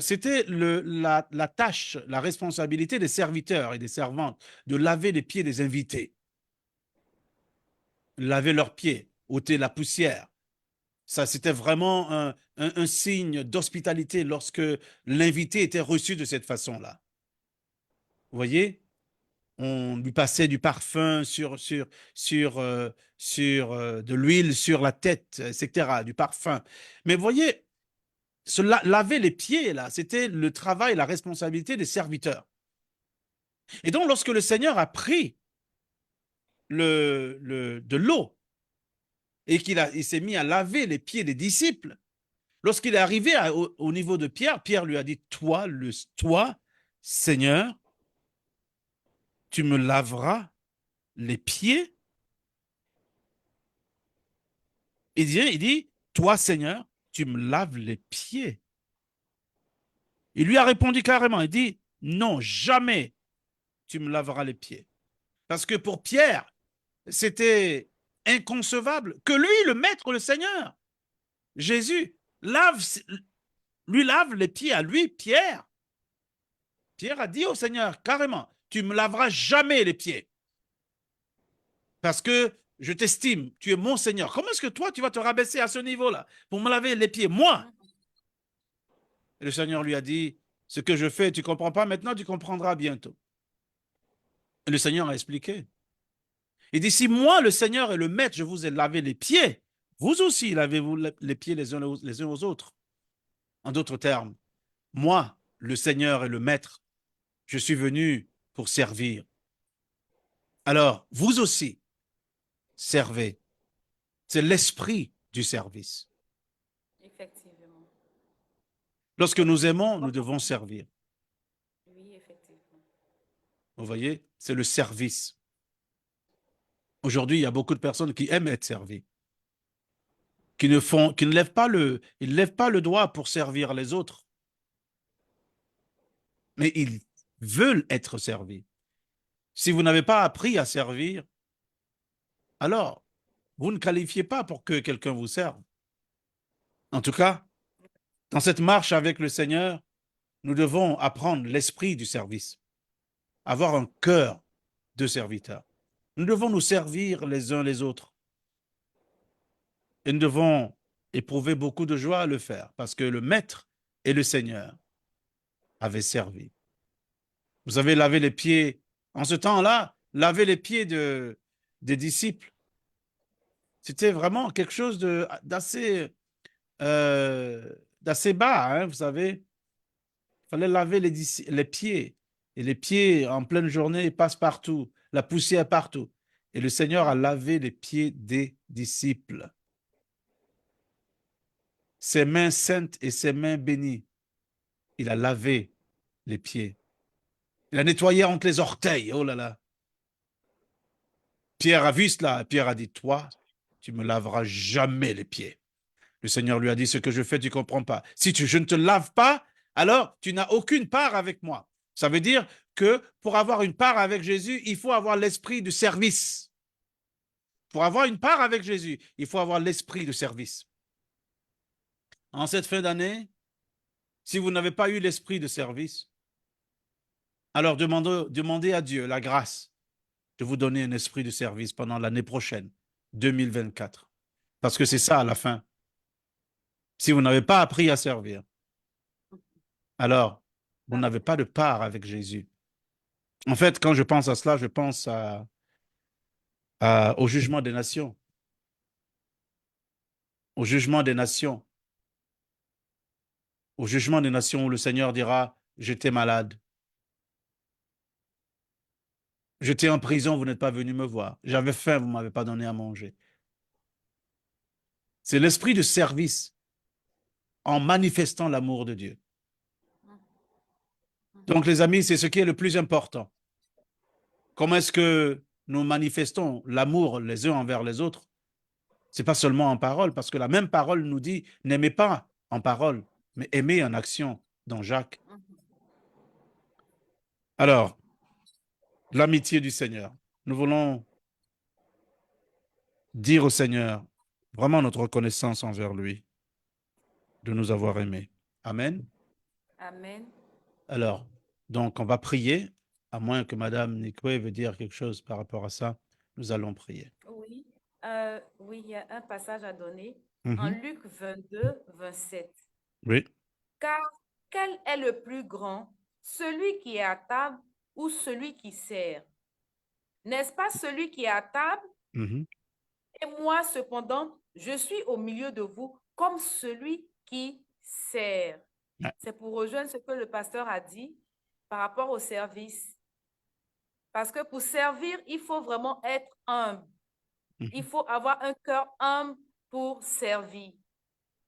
c'était la tâche, la responsabilité des serviteurs et des servantes de laver les pieds des invités, laver leurs pieds, ôter la poussière. Ça, c'était vraiment un signe d'hospitalité lorsque l'invité était reçu de cette façon-là. Vous voyez? On lui passait du parfum de l'huile sur la tête, etc., du parfum. Mais vous voyez, laver les pieds, là, c'était le travail, la responsabilité des serviteurs. Et donc, lorsque le Seigneur a pris de l'eau et il s'est mis à laver les pieds des disciples, lorsqu'il est arrivé au niveau de Pierre, Pierre lui a dit, toi, Seigneur, tu me laveras les pieds? Il dit, toi, Seigneur, tu me laves les pieds. Il lui a répondu carrément, il dit, non, jamais tu me laveras les pieds. Parce que pour Pierre, c'était inconcevable que lui, le maître, le Seigneur, Jésus, lui lave les pieds à lui, Pierre. Pierre a dit au Seigneur, carrément, tu me laveras jamais les pieds. Parce que je t'estime, tu es mon Seigneur. Comment est-ce que toi, tu vas te rabaisser à ce niveau-là pour me laver les pieds, moi? Et le Seigneur lui a dit, ce que je fais, tu ne comprends pas maintenant, tu comprendras bientôt. Et le Seigneur a expliqué. Il dit, si moi, le Seigneur et le Maître, je vous ai lavé les pieds, vous aussi lavez-vous les pieds les uns aux autres. En d'autres termes, moi, le Seigneur et le Maître, je suis venu pour servir. Alors, vous aussi, servez. C'est l'esprit du service. Effectivement. Lorsque nous aimons, nous devons servir. Oui, effectivement. Vous voyez, c'est le service. Aujourd'hui, il y a beaucoup de personnes qui aiment être servies, qui ne lèvent pas ils lèvent pas le doigt pour servir les autres, mais ils veulent être servis. Si vous n'avez pas appris à servir, alors vous ne qualifiez pas pour que quelqu'un vous serve. En tout cas, dans cette marche avec le Seigneur, nous devons apprendre l'esprit du service, avoir un cœur de serviteur. Nous devons nous servir les uns les autres. Et nous devons éprouver beaucoup de joie à le faire, parce que le Maître et le Seigneur avaient servi. Vous avez lavé les pieds, en ce temps-là, laver les pieds des disciples. C'était vraiment quelque chose d'assez bas, hein, vous savez. Il fallait laver les pieds. Et les pieds, en pleine journée, passent partout. La poussière partout. Et le Seigneur a lavé les pieds des disciples. Ses mains saintes et ses mains bénies. Il a lavé les pieds. Il a nettoyé entre les orteils. Oh là là. Pierre a vu cela. Pierre a dit, toi, tu me laveras jamais les pieds. Le Seigneur lui a dit, ce que je fais, tu ne comprends pas. Si je ne te lave pas, alors tu n'as aucune part avec moi. Ça veut dire que pour avoir une part avec Jésus, il faut avoir l'esprit de service. Pour avoir une part avec Jésus, il faut avoir l'esprit de service. En cette fin d'année, si vous n'avez pas eu l'esprit de service, alors demandez à Dieu la grâce de vous donner un esprit de service pendant l'année prochaine, 2024. Parce que c'est ça à la fin. Si vous n'avez pas appris à servir, alors vous n'avez pas de part avec Jésus. En fait, quand je pense à cela, je pense au jugement des nations. Au jugement des nations. Au jugement des nations où le Seigneur dira, j'étais malade. J'étais en prison, vous n'êtes pas venu me voir. J'avais faim, vous ne m'avez pas donné à manger. C'est l'esprit de service en manifestant l'amour de Dieu. Donc, les amis, c'est ce qui est le plus important. Comment est-ce que nous manifestons l'amour les uns envers les autres? Ce n'est pas seulement en parole, parce que la même parole nous dit, n'aimez pas en parole, mais aimez en action, dans Jacques. Alors, l'amitié du Seigneur. Nous voulons dire au Seigneur vraiment notre reconnaissance envers lui, de nous avoir aimés. Amen. Amen. Alors, donc, on va prier, à moins que Madame Nikwe veut dire quelque chose par rapport à ça. Nous allons prier. Oui. Oui, il y a un passage à donner en Mhm. Luc 22, 27. Oui. Car quel est le plus grand, celui qui est à table ou celui qui sert? N'est-ce pas celui qui est à table? Mhm. Et moi, cependant, je suis au milieu de vous comme celui qui sert. Ouais. C'est pour rejoindre ce que le pasteur a dit par rapport au service. Parce que pour servir, il faut vraiment être humble. Mhm. Il faut avoir un cœur humble pour servir.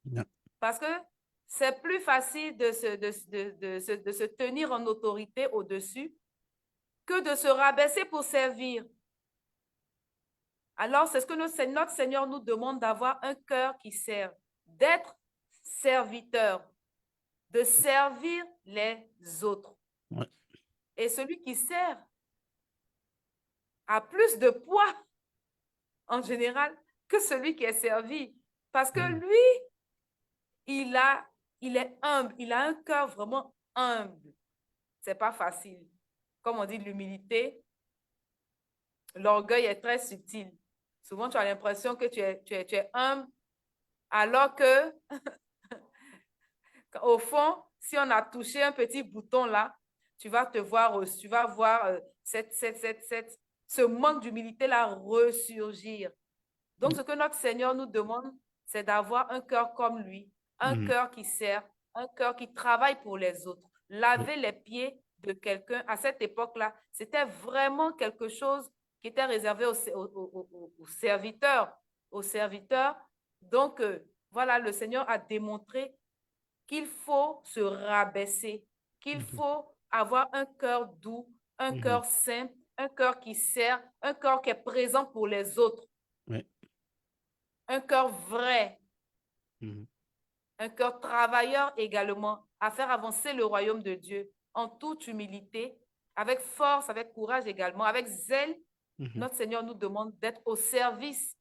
Ouais. Parce que c'est plus facile de se tenir en autorité au-dessus que de se rabaisser pour servir. Alors, c'est ce que notre Seigneur nous demande, d'avoir un cœur qui sert, d'être serviteur, de servir les autres. Ouais. Et celui qui sert, a plus de poids en général que celui qui est servi. Parce que lui, il est humble, il a un cœur vraiment humble. C'est pas facile. Comme on dit, l'humilité, l'orgueil est très subtil. Souvent, tu as l'impression que tu es humble, alors que, au fond, si on a touché un petit bouton là, tu vas voir ce manque d'humilité-là ressurgir. Donc, ce que notre Seigneur nous demande, c'est d'avoir un cœur comme lui, un cœur qui sert, un cœur qui travaille pour les autres. Laver les pieds de quelqu'un, à cette époque-là, c'était vraiment quelque chose qui était réservé aux serviteurs. Aux serviteurs. Donc, voilà, le Seigneur a démontré qu'il faut se rabaisser, qu'il faut avoir un cœur doux, un cœur simple, un cœur qui sert, un cœur qui est présent pour les autres. Oui. Un cœur vrai, un cœur travailleur également, à faire avancer le royaume de Dieu en toute humilité, avec force, avec courage également, avec zèle. Notre Seigneur nous demande d'être au service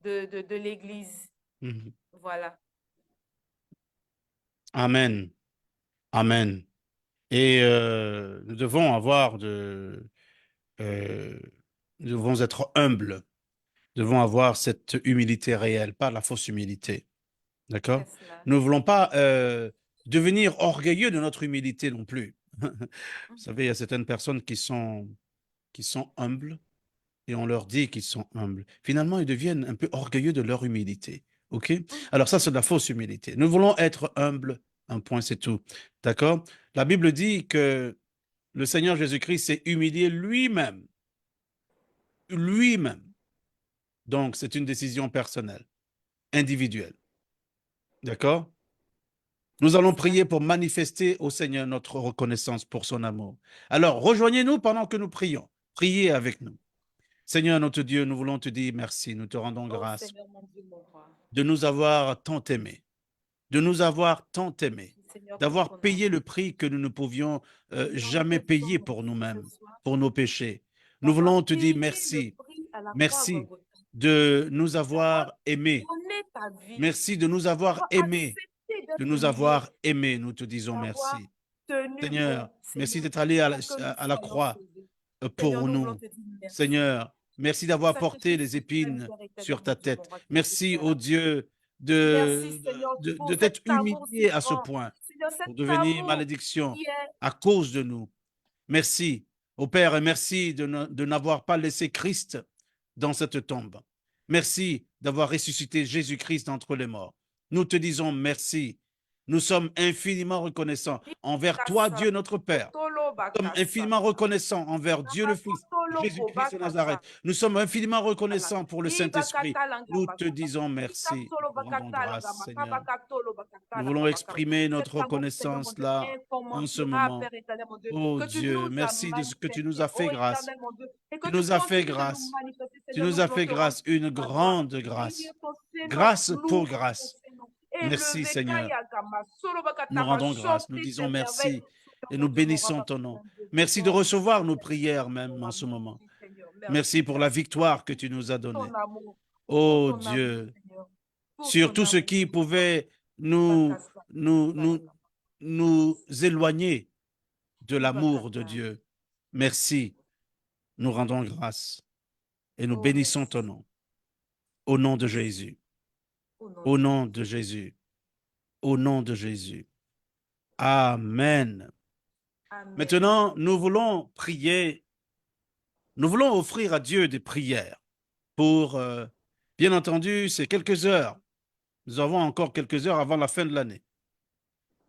de l'Église. Voilà. Amen. Amen. Et nous devons nous devons être humbles. Nous devons avoir cette humilité réelle, pas la fausse humilité. D'accord? Nous ne voulons pas devenir orgueilleux de notre humilité non plus. Vous savez, il y a certaines personnes qui sont humbles et on leur dit qu'ils sont humbles. Finalement, ils deviennent un peu orgueilleux de leur humilité. OK? Alors ça, c'est de la fausse humilité. Nous voulons être humbles, un point, c'est tout. D'accord? La Bible dit que le Seigneur Jésus-Christ s'est humilié lui-même. Lui-même. Donc, c'est une décision personnelle, individuelle. D'accord? Nous allons prier pour manifester au Seigneur notre reconnaissance pour son amour. Alors, rejoignez-nous pendant que nous prions. Priez avec nous. Seigneur, notre Dieu, nous voulons te dire merci. Nous te rendons grâce Seigneur, mon Dieu, mon roi. de nous avoir tant aimés, d'avoir payé le prix que nous ne pouvions jamais payer pour nous-mêmes, pour nos péchés. Nous voulons te dire merci. Merci de nous avoir aimés. Merci de nous avoir aimés. De nous avoir aimés, nous te disons merci. Seigneur, merci d'être allé à la croix pour nous. Seigneur, merci d'avoir porté les épines sur ta tête. Merci, ô Dieu, de t'être humilié à ce point pour devenir malédiction à cause de nous. Merci, ô Père, et merci de n'avoir pas laissé Christ dans cette tombe. Merci d'avoir ressuscité Jésus-Christ d'entre les morts. Nous te disons merci. Nous sommes infiniment reconnaissants envers toi, Dieu notre Père. Nous sommes infiniment reconnaissants envers Dieu le Fils, Jésus-Christ de Nazareth. Nous sommes infiniment reconnaissants pour le Saint-Esprit. Nous te disons merci. Nous rendons grâce, Seigneur. Nous voulons exprimer notre reconnaissance là, en ce moment. Oh Dieu, merci de ce que tu nous as fait grâce. Tu nous as fait grâce. Tu nous as fait grâce, une grande grâce. Grâce pour grâce. Merci Seigneur. Nous rendons grâce, nous disons merci et nous bénissons ton nom. Merci de recevoir nos prières même en ce moment. Merci pour la victoire que tu nous as donnée. Oh Dieu, sur tout ce qui pouvait nous éloigner de l'amour de Dieu. Merci. Nous rendons grâce et nous bénissons ton nom. Au nom de Jésus. Au nom de Jésus. Au nom de Jésus. Amen. Maintenant, nous voulons prier. Nous voulons offrir à Dieu des prières pour, bien entendu, c'est quelques heures. Nous avons encore quelques heures avant la fin de l'année.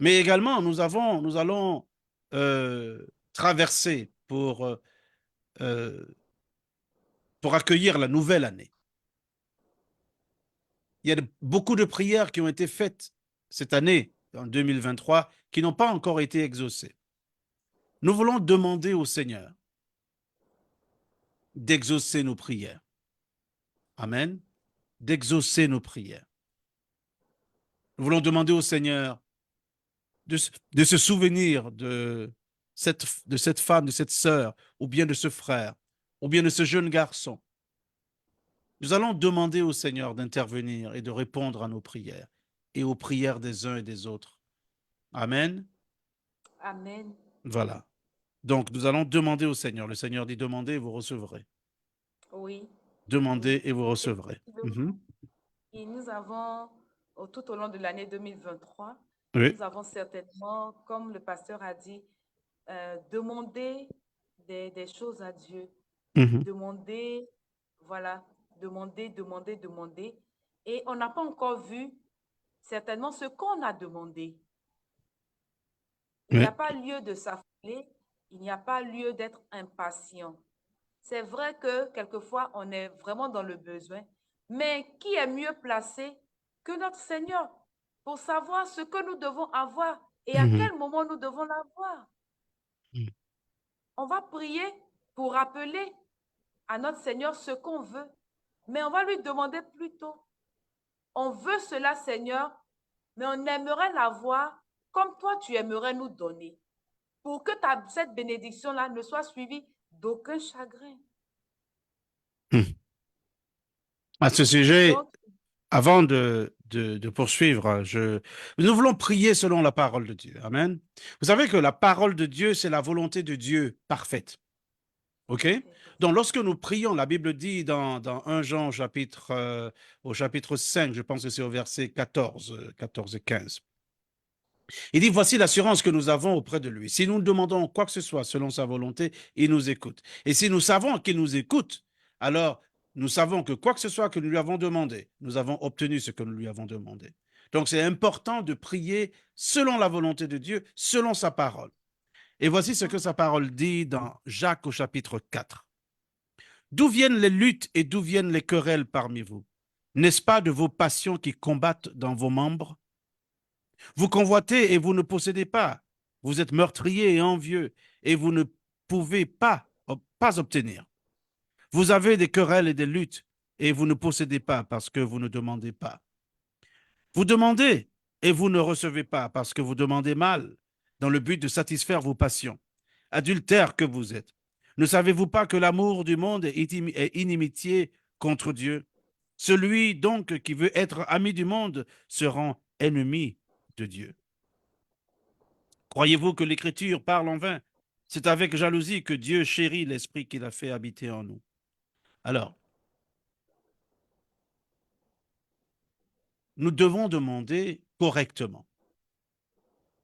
Mais également, nous allons traverser pour accueillir la nouvelle année. Il y a beaucoup de prières qui ont été faites cette année, en 2023, qui n'ont pas encore été exaucées. Nous voulons demander au Seigneur d'exaucer nos prières. Amen. D'exaucer nos prières. Nous voulons demander au Seigneur de se souvenir de cette femme, de cette sœur, ou bien de ce frère, ou bien de ce jeune garçon. Nous allons demander au Seigneur d'intervenir et de répondre à nos prières et aux prières des uns et des autres. Amen. Amen. Voilà. Donc, nous allons demander au Seigneur. Le Seigneur dit, demandez et vous recevrez. Oui, oui. Demandez et vous Et recevrez. Mhm. et nous avons, tout au long de l'année 2023, Oui. nous avons certainement, comme le pasteur a dit, demandé des choses à Dieu. Mhm. Demander, voilà, demander. Et on n'a pas encore vu certainement ce qu'on a demandé. Il n'y a Oui. pas lieu de s'affoler, il n'y a pas lieu d'être impatient. C'est vrai que quelquefois, on est vraiment dans le besoin, mais qui est mieux placé que notre Seigneur pour savoir ce que nous devons avoir et à Mhm. quel moment nous devons l'avoir? On va prier pour rappeler à notre Seigneur ce qu'on veut, mais on va lui demander plutôt. On veut cela, Seigneur, mais on aimerait l'avoir comme toi, tu aimerais nous donner, pour que cette bénédiction-là ne soit suivie d'aucun chagrin. Mhm. À ce sujet, Donc, avant de poursuivre, nous voulons prier selon la parole de Dieu. Amen. Vous savez que la parole de Dieu, c'est la volonté de Dieu parfaite. OK? Donc, lorsque nous prions, la Bible dit dans 1 Jean au chapitre 5, je pense que c'est au verset 14 et 15. Il dit, voici l'assurance que nous avons auprès de lui. Si nous demandons quoi que ce soit selon sa volonté, il nous écoute. Et si nous savons qu'il nous écoute, alors nous savons que quoi que ce soit que nous lui avons demandé, nous avons obtenu ce que nous lui avons demandé. Donc c'est important de prier selon la volonté de Dieu, selon sa parole. Et voici ce que sa parole dit dans Jacques au chapitre 4. D'où viennent les luttes et d'où viennent les querelles parmi vous? N'est-ce pas de vos passions qui combattent dans vos membres? Vous convoitez et vous ne possédez pas. Vous êtes meurtrier et envieux et vous ne pouvez pas obtenir. Vous avez des querelles et des luttes et vous ne possédez pas parce que vous ne demandez pas. Vous demandez et vous ne recevez pas parce que vous demandez mal dans le but de satisfaire vos passions. Adultère que vous êtes. Ne savez-vous pas que l'amour du monde est inimitié contre Dieu? Celui donc qui veut être ami du monde se rend ennemi de Dieu. Croyez-vous que l'Écriture parle en vain? C'est avec jalousie que Dieu chérit l'esprit qu'il a fait habiter en nous. Alors, nous devons demander correctement,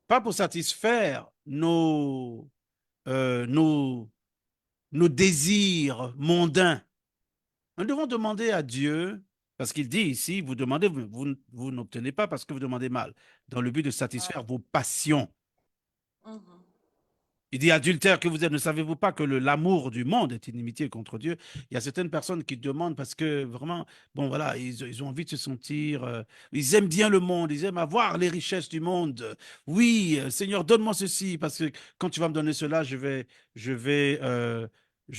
pas pour satisfaire euh, nos, nos désirs mondains. Nous devons demander à Dieu, parce qu'il dit ici, vous demandez, vous n'obtenez pas parce que vous demandez mal, dans le but de satisfaire vos passions. mhm. Il dit, adultère que vous êtes, ne savez-vous pas que l'amour du monde est inimitié contre Dieu? Il y a certaines personnes qui demandent parce que vraiment, bon voilà, ils ont envie de se sentir, ils aiment bien le monde, ils aiment avoir les richesses du monde. Oui, Seigneur, donne-moi ceci, parce que quand tu vas me donner cela, je vais, je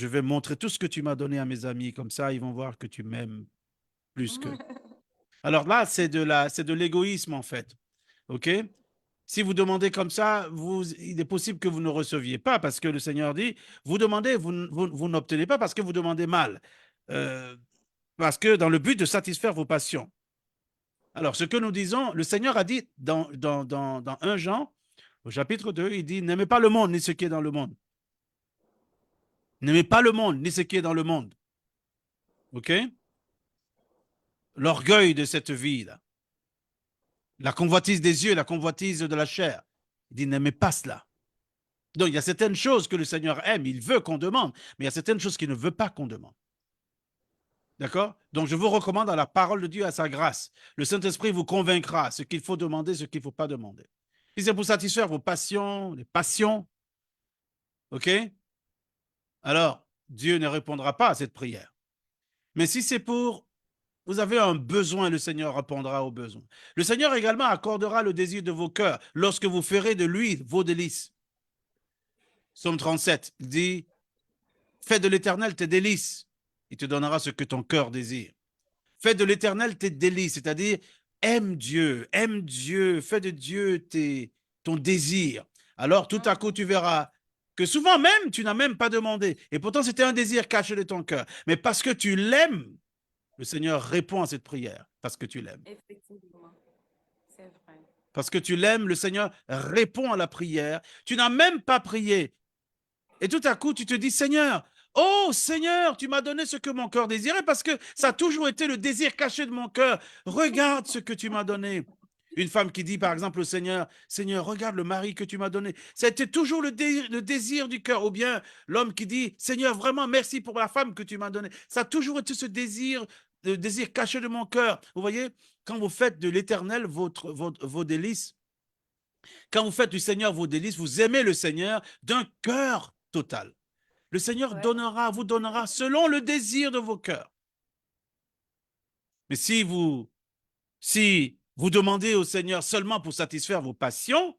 vais montrer tout ce que tu m'as donné à mes amis. Comme ça, ils vont voir que tu m'aimes plus que. Alors là, c'est de l'égoïsme en fait. OK? Si vous demandez comme ça, il est possible que vous ne receviez pas parce que le Seigneur dit, vous demandez, vous n'obtenez pas parce que vous demandez mal. Euh, Parce que dans le but de satisfaire vos passions. Alors, ce que nous disons, le Seigneur a dit dans 1 Jean, au chapitre 2, il dit, n'aimez pas le monde ni ce qui est dans le monde. N'aimez pas le monde ni ce qui est dans le monde. OK? L'orgueil de cette vie-là. La convoitise des yeux, la convoitise de la chair. Il dit, n'aimez pas cela. Donc, il y a certaines choses que le Seigneur aime, il veut qu'on demande, mais il y a certaines choses qu'il ne veut pas qu'on demande. D'accord? Donc, je vous recommande à la parole de Dieu, à sa grâce. Le Saint-Esprit vous convaincra ce qu'il faut demander, ce qu'il ne faut pas demander. Si c'est pour satisfaire vos passions, les passions, OK? Alors, Dieu ne répondra pas à cette prière. Mais si c'est pour, vous avez un besoin, le Seigneur répondra aux besoins. Le Seigneur également accordera le désir de vos cœurs lorsque vous ferez de lui vos délices. Psaume 37, il dit, fais de l'Éternel tes délices. Il te donnera ce que ton cœur désire. Fais de l'Éternel tes délices, c'est-à-dire aime Dieu, fais de Dieu ton désir. Alors tout à coup, tu verras que souvent même, tu n'as même pas demandé. Et pourtant, c'était un désir caché de ton cœur. Mais parce que tu l'aimes, le Seigneur répond à cette prière, parce que tu l'aimes. Effectivement, c'est vrai. Parce que tu l'aimes, le Seigneur répond à la prière. Tu n'as même pas prié. Et tout à coup, tu te dis, Seigneur, oh Seigneur, tu m'as donné ce que mon cœur désirait parce que ça a toujours été le désir caché de mon cœur. Regarde ce que tu m'as donné. Une femme qui dit, par exemple, au Seigneur, Seigneur, regarde le mari que tu m'as donné. Ça a été toujours le désir du cœur. Ou bien l'homme qui dit, Seigneur, vraiment, merci pour la femme que tu m'as donnée. Ça a toujours été ce désir, le désir caché de mon cœur. Vous voyez, quand vous faites de l'éternel vos délices, quand vous faites du Seigneur vos délices, vous aimez le Seigneur d'un cœur total. Le Seigneur Ouais. vous donnera selon le désir de vos cœurs. Mais si vous demandez au Seigneur seulement pour satisfaire vos passions,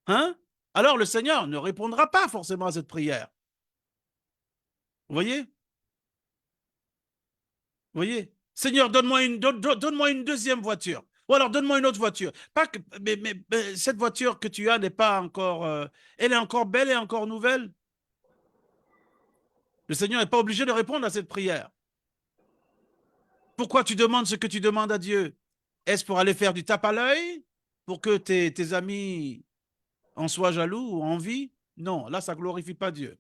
hein, alors le Seigneur ne répondra pas forcément à cette prière. Vous voyez? Vous voyez? Seigneur, donne-moi une deuxième voiture. Ou alors donne-moi une autre voiture. Pas que, mais cette voiture que tu as n'est pas encore, elle est encore belle et encore nouvelle. Le Seigneur n'est pas obligé de répondre à cette prière. Pourquoi tu demandes ce que tu demandes à Dieu? Est-ce pour aller faire du tape à l'œil? Pour que tes amis en soient jaloux ou envie? Non, là, ça ne glorifie pas Dieu.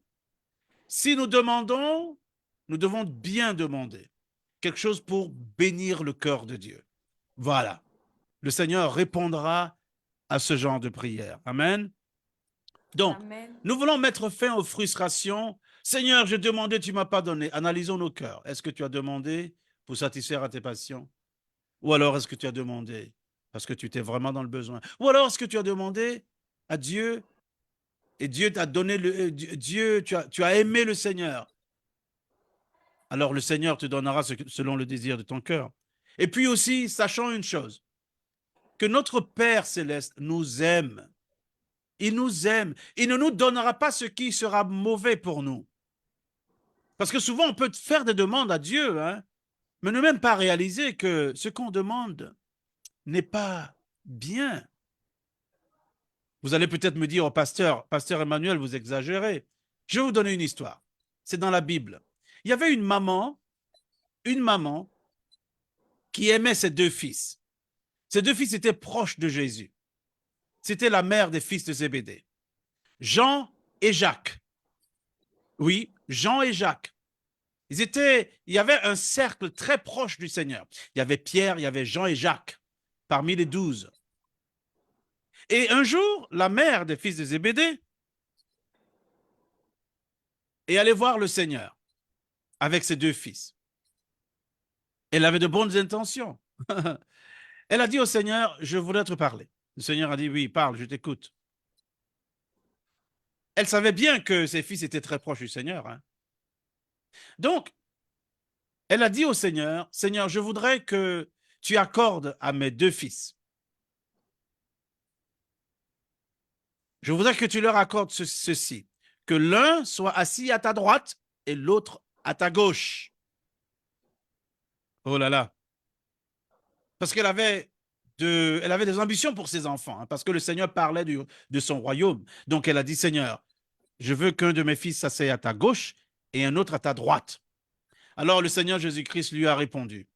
Si nous demandons, nous devons bien demander quelque chose pour bénir le cœur de Dieu. Voilà. Le Seigneur répondra à ce genre de prière. Amen. Donc, Amen. nous voulons mettre fin aux frustrations. Seigneur, j'ai demandé, tu ne m'as pas donné. Analysons nos cœurs. Est-ce que tu as demandé pour satisfaire à tes passions? Ou alors est-ce que tu as demandé parce que tu étais vraiment dans le besoin? Ou alors est-ce que tu as demandé à Dieu et Dieu t'a donné Dieu, tu as aimé le Seigneur. Alors le Seigneur te donnera selon le désir de ton cœur. Et puis aussi, sachant une chose, que notre Père céleste nous aime. Il nous aime. Il ne nous donnera pas ce qui sera mauvais pour nous. Parce que souvent, on peut faire des demandes à Dieu, hein, mais ne même pas réaliser que ce qu'on demande n'est pas bien. Vous allez peut-être me dire, oh, pasteur Emmanuel, vous exagérez. Je vais vous donner une histoire. C'est dans la Bible. Il y avait une maman qui aimait ses deux fils. Ses deux fils étaient proches de Jésus. C'était la mère des fils de Zébédée, Jean et Jacques. Oui, Jean et Jacques. Il y avait un cercle très proche du Seigneur. Il y avait Pierre, il y avait Jean et Jacques, parmi les 12. Et un jour, la mère des fils de Zébédée est allée voir le Seigneur avec ses deux fils. Elle avait de bonnes intentions. Elle a dit au Seigneur, je voudrais te parler. Le Seigneur a dit, oui, parle, je t'écoute. Elle savait bien que ses fils étaient très proches du Seigneur, hein. Donc, elle a dit au Seigneur, Seigneur, je voudrais que tu accordes à mes deux fils. Je voudrais que tu leur accordes ceci, que l'un soit assis à ta droite et l'autre à ta gauche. Oh là là. Parce qu'elle avait elle avait des ambitions pour ses enfants, hein, parce que le Seigneur parlait de son royaume. Donc elle a dit, Seigneur, je veux qu'un de mes fils s'asseye à ta gauche et un autre à ta droite. Alors le Seigneur Jésus-Christ lui a répondu.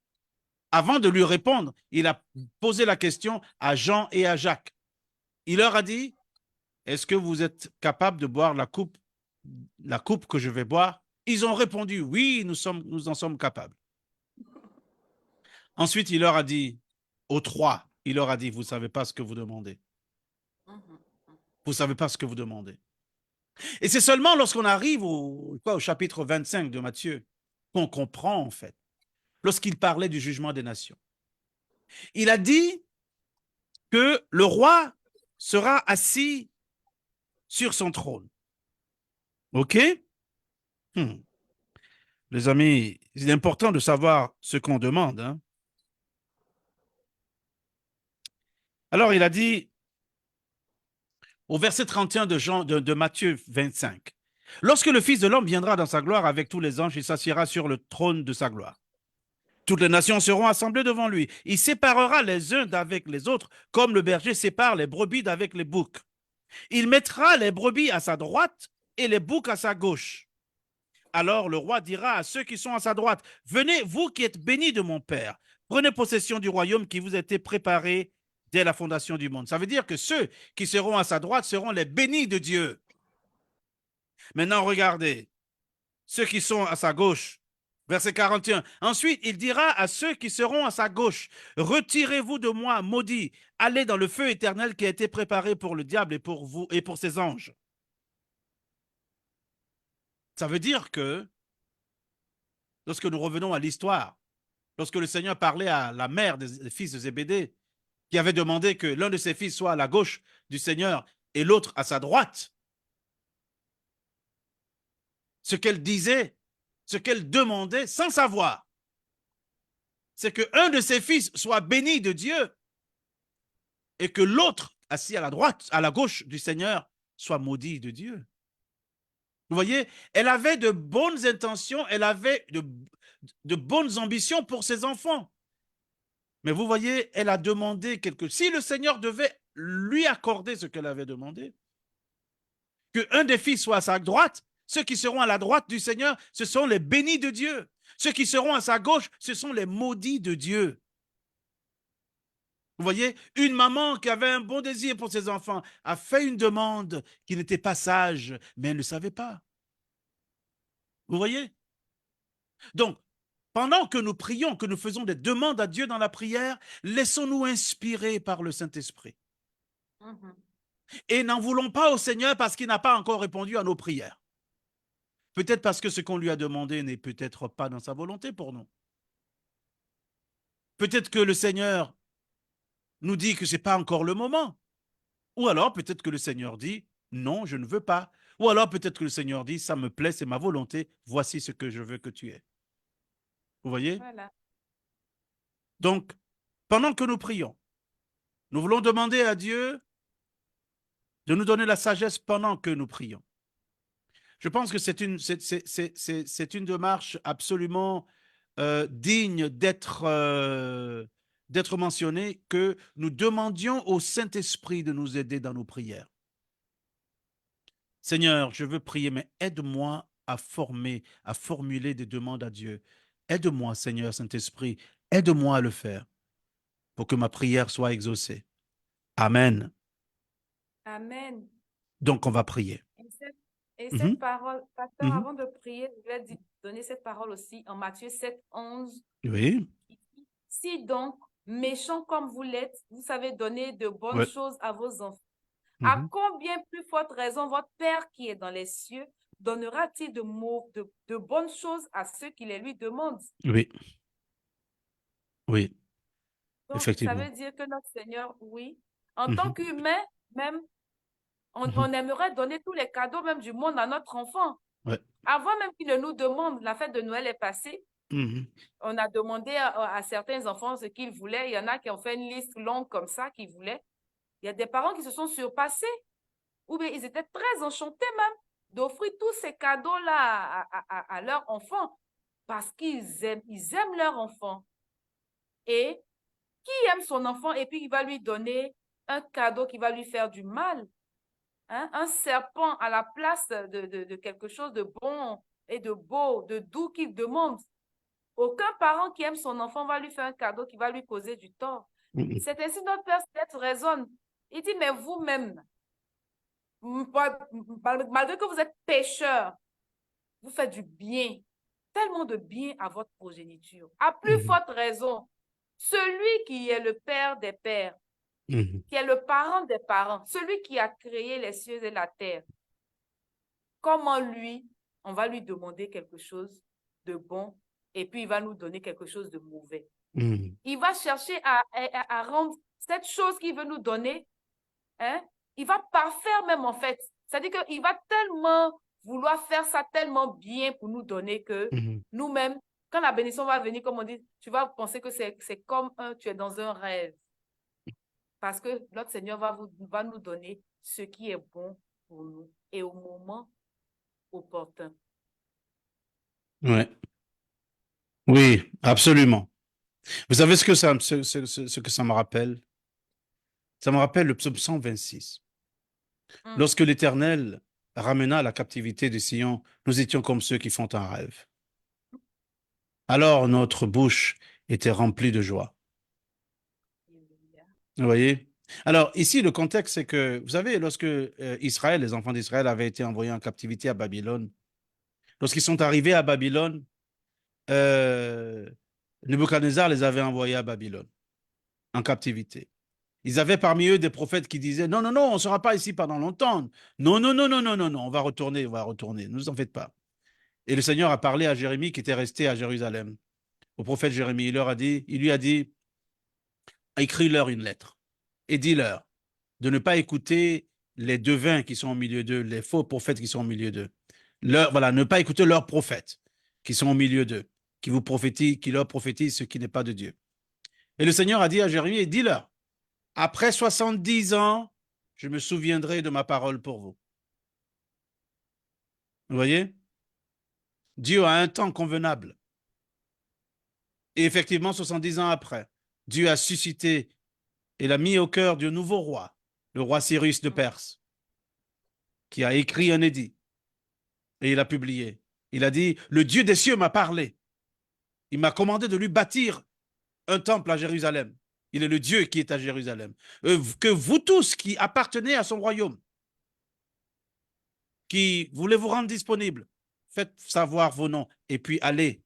Avant de lui répondre, il a posé la question à Jean et à Jacques. Il leur a dit, est-ce que vous êtes capables de boire la coupe que je vais boire? Ils ont répondu, oui, nous en sommes capables. Ensuite, il leur a dit, aux trois, il leur a dit, vous ne savez pas ce que vous demandez. Vous ne savez pas ce que vous demandez. Et c'est seulement lorsqu'on arrive au chapitre 25 de Matthieu qu'on comprend, en fait, lorsqu'il parlait du jugement des nations. Il a dit que le roi sera assis sur son trône. OK? Les amis, il est important de savoir ce qu'on demande, hein. Alors, il a dit au verset 31 de Matthieu 25, « Lorsque le Fils de l'homme viendra dans sa gloire avec tous les anges, il s'assiera sur le trône de sa gloire. Toutes les nations seront assemblées devant lui. Il séparera les uns d'avec les autres, comme le berger sépare les brebis d'avec les boucs. Il mettra les brebis à sa droite et les boucs à sa gauche. Alors le roi dira à ceux qui sont à sa droite, venez, vous qui êtes bénis de mon Père, prenez possession du royaume qui vous a été préparé dès la fondation du monde. Ça veut dire que ceux qui seront à sa droite seront les bénis de Dieu. Maintenant, regardez, ceux qui sont à sa gauche, verset 41. Ensuite, il dira à ceux qui seront à sa gauche, retirez-vous de moi, maudits, allez dans le feu éternel qui a été préparé pour le diable et pour vous et pour ses anges. Ça veut dire que, lorsque nous revenons à l'histoire, lorsque le Seigneur parlait à la mère des fils de Zébédée, qui avait demandé que l'un de ses fils soit à la gauche du Seigneur et l'autre à sa droite, ce qu'elle disait, ce qu'elle demandait sans savoir, c'est qu'un de ses fils soit béni de Dieu et que l'autre, assis à la droite, à la gauche du Seigneur, soit maudit de Dieu. Vous voyez, elle avait de bonnes intentions, elle avait de bonnes ambitions pour ses enfants. Mais vous voyez, elle a demandé quelque chose. Si le Seigneur devait lui accorder ce qu'elle avait demandé, qu'un des fils soit à sa droite, ceux qui seront à la droite du Seigneur, ce sont les bénis de Dieu. Ceux qui seront à sa gauche, ce sont les maudits de Dieu. Vous voyez, une maman qui avait un bon désir pour ses enfants a fait une demande qui n'était pas sage, mais elle ne savait pas. Vous voyez? Donc, pendant que nous prions, que nous faisons des demandes à Dieu dans la prière, laissons-nous inspirer par le Saint-Esprit. Et n'en voulons pas au Seigneur parce qu'il n'a pas encore répondu à nos prières. Peut-être parce que ce qu'on lui a demandé n'est peut-être pas dans sa volonté pour nous. Peut-être que le Seigneur nous dit que ce n'est pas encore le moment. Ou alors peut-être que le Seigneur dit, non, je ne veux pas. Ou alors peut-être que le Seigneur dit, ça me plaît, c'est ma volonté, voici ce que je veux que tu aies. Vous voyez? Voilà. Donc, pendant que nous prions, nous voulons demander à Dieu de nous donner la sagesse pendant que nous prions. Je pense que c'est une démarche absolument digne d'être mentionnée, que nous demandions au Saint-Esprit de nous aider dans nos prières. Seigneur, je veux prier, mais aide-moi à formuler des demandes à Dieu. Aide-moi, Seigneur Saint-Esprit, aide-moi à le faire pour que ma prière soit exaucée. Amen. Amen. Donc, on va prier. Et cette Mhm, parole, pasteur, mhm. avant de prier, je vais donner cette parole aussi en Matthieu 7, 11. Oui, Si donc, méchants comme vous l'êtes, vous savez donner de bonnes ouais. choses à vos enfants, à Mhm. combien plus forte raison votre Père qui est dans les cieux donnera-t-il de bonnes choses à ceux qui les lui demandent? Oui, oui, Donc, ça effectivement. veut dire que notre Seigneur, oui, en tant Mhm, qu'humain, même, mhm. on aimerait donner tous les cadeaux même du monde à notre enfant. Ouais. Avant même qu'il ne nous demande, la fête de Noël est passée, Mhm, on a demandé à certains enfants ce qu'ils voulaient. Il y en a qui ont fait une liste longue comme ça qu'ils voulaient. Il y a des parents qui se sont surpassés ou bien ils étaient très enchantés même d'offrir tous ces cadeaux-là à leurs enfants parce ils aiment leur enfant. Et qui aime son enfant et puis il va lui donner un cadeau qui va lui faire du mal, hein? Un serpent à la place de quelque chose de bon et de beau, de doux qu'il demande. Aucun parent qui aime son enfant va lui faire un cadeau qui va lui causer du tort. mhm, C'est ainsi notre Père Céleste raisonne. Il dit, mais vous-même, malgré que vous êtes pécheurs, vous faites du bien, tellement de bien à votre progéniture. À plus mhm, forte raison, celui qui est le Père des pères, mhm, qui est le parent des parents, celui qui a créé les cieux et la terre, comment lui, on va lui demander quelque chose de bon et puis il va nous donner quelque chose de mauvais. mhm, Il va chercher à rendre cette chose qu'il veut nous donner, hein, il va parfaire même en fait. C'est-à-dire qu'il va tellement vouloir faire ça tellement bien pour nous donner que mhm. nous-mêmes, quand la bénédiction va venir, comme on dit, tu vas penser que c'est comme tu es dans un rêve. Parce que notre Seigneur va nous donner ce qui est bon pour nous et au moment opportun. Ouais. Oui, absolument. Vous savez ce, que ça, ce, que ça me rappelle? Ça me rappelle le psaume 126. Lorsque l'Éternel ramena la captivité de Sion, nous étions comme ceux qui font un rêve. Alors notre bouche était remplie de joie. Vous voyez? Alors ici, le contexte, c'est que, vous savez, lorsque Israël, les enfants d'Israël avaient été envoyés en captivité à Babylone, lorsqu'ils sont arrivés à Babylone, euh, Nebuchadnezzar les avait envoyés à Babylone en captivité. Ils avaient parmi eux des prophètes qui disaient, non, non, non, on ne sera pas ici pendant longtemps. Non, non, non, non, non, non, non, on va retourner, ne vous en faites pas. Et le Seigneur a parlé à Jérémie qui était resté à Jérusalem. Au prophète Jérémie, il lui a dit, écris-leur une lettre et dis-leur de ne pas écouter les devins qui sont au milieu d'eux, les faux prophètes qui sont au milieu d'eux. Voilà, ne pas écouter leurs prophètes qui sont au milieu d'eux, qui leur prophétisent ce qui n'est pas de Dieu. Et le Seigneur a dit à Jérémie, dis-leur, après 70 ans, je me souviendrai de ma parole pour vous. Vous voyez? Dieu a un temps convenable. Et effectivement, 70 ans après, Dieu a suscité et l'a mis au cœur du nouveau roi, le roi Cyrus de Perse, qui a écrit un édit et il a publié. Il a dit, le Dieu des cieux m'a parlé. Il m'a commandé de lui bâtir un temple à Jérusalem. Il est le Dieu qui est à Jérusalem. Que vous tous qui appartenez à son royaume, qui voulez vous rendre disponibles, faites savoir vos noms et puis allez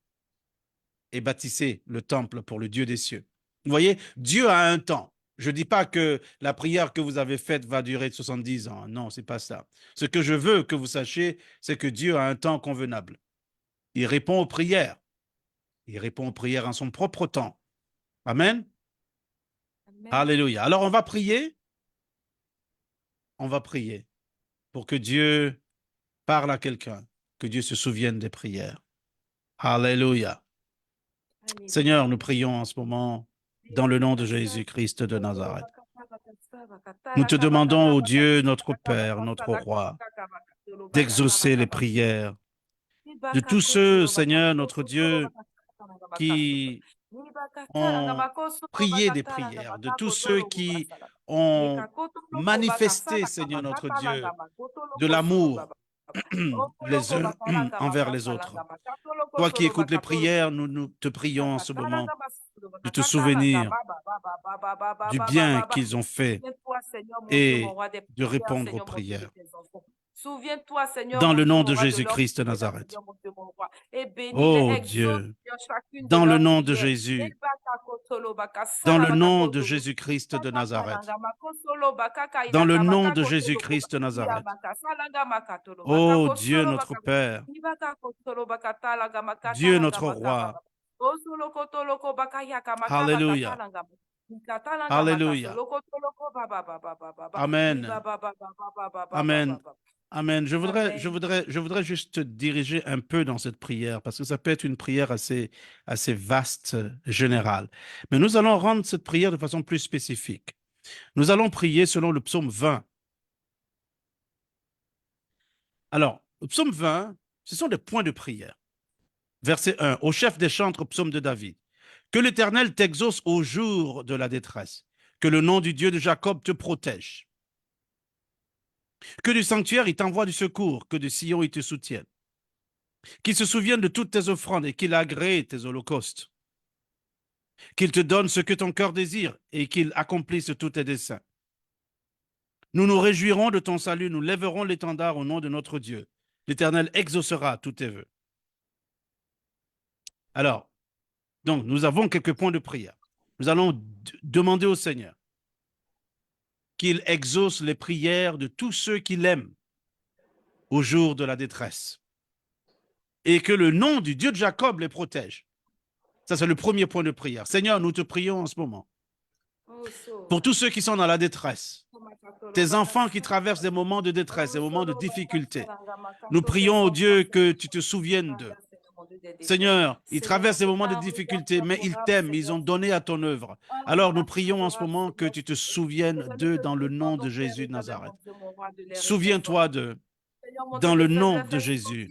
et bâtissez le temple pour le Dieu des cieux. Vous voyez, Dieu a un temps. Je ne dis pas que la prière que vous avez faite va durer 70 ans. Non, ce n'est pas ça. Ce que je veux que vous sachiez, c'est que Dieu a un temps convenable. Il répond aux prières. Il répond aux prières en son propre temps. Amen. Amen. Alléluia. Alors, on va prier. On va prier pour que Dieu parle à quelqu'un, que Dieu se souvienne des prières. Alléluia. Seigneur, nous prions en ce moment dans le nom de Jésus-Christ de Nazareth. Nous te demandons, ô Dieu, notre Père, notre Roi, d'exaucer les prières de tous ceux, Seigneur, notre Dieu, qui ont prié des prières, de tous ceux qui ont manifesté, Seigneur notre Dieu, de l'amour les uns envers les autres. Toi qui écoutes les prières, nous te prions en ce moment de te souvenir du bien qu'ils ont fait Souviens-toi, Seigneur, mon Dieu, mon et roi des de prières, répondre aux Seigneur, mon Dieu, de prières. tes enfants. Souviens-toi, Seigneur, Dans mon le Dieu, nom mon de roi, de leur Jésus-Christ de prière, Nazareth. Seigneur, mon Dieu, mon roi. Et bénis-les, Oh exauce Dieu, Seigneur, chacune de dans le leurs nom de prières. Jésus, dans le nom de Jésus-Christ de Nazareth, dans le nom de Jésus-Christ de Nazareth. Oh Dieu notre Père, Dieu notre Roi. Alléluia. Alléluia. Amen. Amen. Amen. Je voudrais juste te diriger un peu dans cette prière parce que ça peut être une prière assez vaste, générale. Mais nous allons rendre cette prière de façon plus spécifique. Nous allons prier selon le psaume 20. Alors, le psaume 20, ce sont des points de prière. Verset 1, au chef des chantres, psaume de David. Que l'Éternel t'exauce au jour de la détresse. Que le nom du Dieu de Jacob te protège. Que du sanctuaire, il t'envoie du secours. Que de Sion, il te soutienne. Qu'il se souvienne de toutes tes offrandes et qu'il agrée tes holocaustes. Qu'il te donne ce que ton cœur désire et qu'il accomplisse tous tes desseins. Nous nous réjouirons de ton salut, nous lèverons l'étendard au nom de notre Dieu. L'Éternel exaucera tous tes vœux. Alors, donc, nous avons quelques points de prière. Nous allons demander au Seigneur qu'il exauce les prières de tous ceux qui l'aiment au jour de la détresse et que le nom du Dieu de Jacob les protège. Ça, c'est le premier point de prière. Seigneur, nous te prions en ce moment pour tous ceux qui sont dans la détresse, tes enfants qui traversent des moments de détresse, des moments de difficulté. Nous prions au Dieu que tu te souviennes d'eux. Seigneur, ils traversent des moments de difficulté, mais ils t'aiment, ils ont donné à ton œuvre. Alors nous prions en ce moment que tu te souviennes d'eux dans le nom de Jésus de Nazareth. Souviens-toi d'eux dans le nom de Jésus,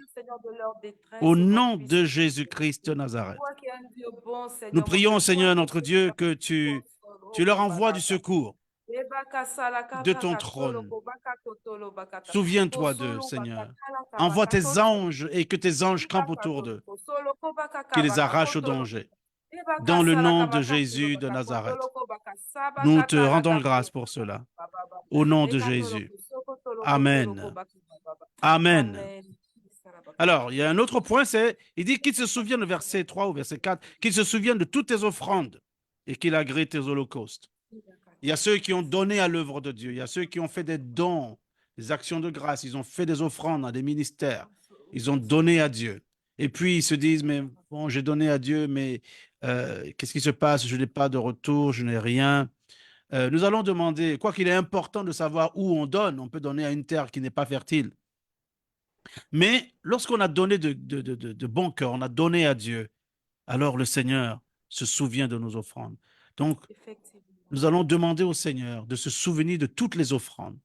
au nom de Jésus-Christ de Nazareth. Nous prions, Seigneur notre Dieu, que tu leur envoies du secours de ton trône. Souviens-toi d'eux, Seigneur. Envoie tes anges et que tes anges campent autour d'eux, qui les arrachent au danger. Dans le nom de Jésus de Nazareth, nous te rendons grâce pour cela. Au nom de Jésus. Amen. Amen. Alors, il y a un autre point, c'est, il dit qu'il se souvienne, au verset 3 ou verset 4, qu'il se souvienne de toutes tes offrandes et qu'il agrée tes holocaustes. Il y a ceux qui ont donné à l'œuvre de Dieu. Il y a ceux qui ont fait des dons, des actions de grâce. Ils ont fait des offrandes à des ministères. Ils ont donné à Dieu. Et puis, ils se disent, mais bon, j'ai donné à Dieu, mais qu'est-ce qui se passe? Je n'ai pas de retour, je n'ai rien. Nous allons demander, quoi qu'il est important de savoir où on donne, on peut donner à une terre qui n'est pas fertile. Mais lorsqu'on a donné de bon cœur, on a donné à Dieu, alors le Seigneur se souvient de nos offrandes. Donc, nous allons demander au Seigneur de se souvenir de toutes les offrandes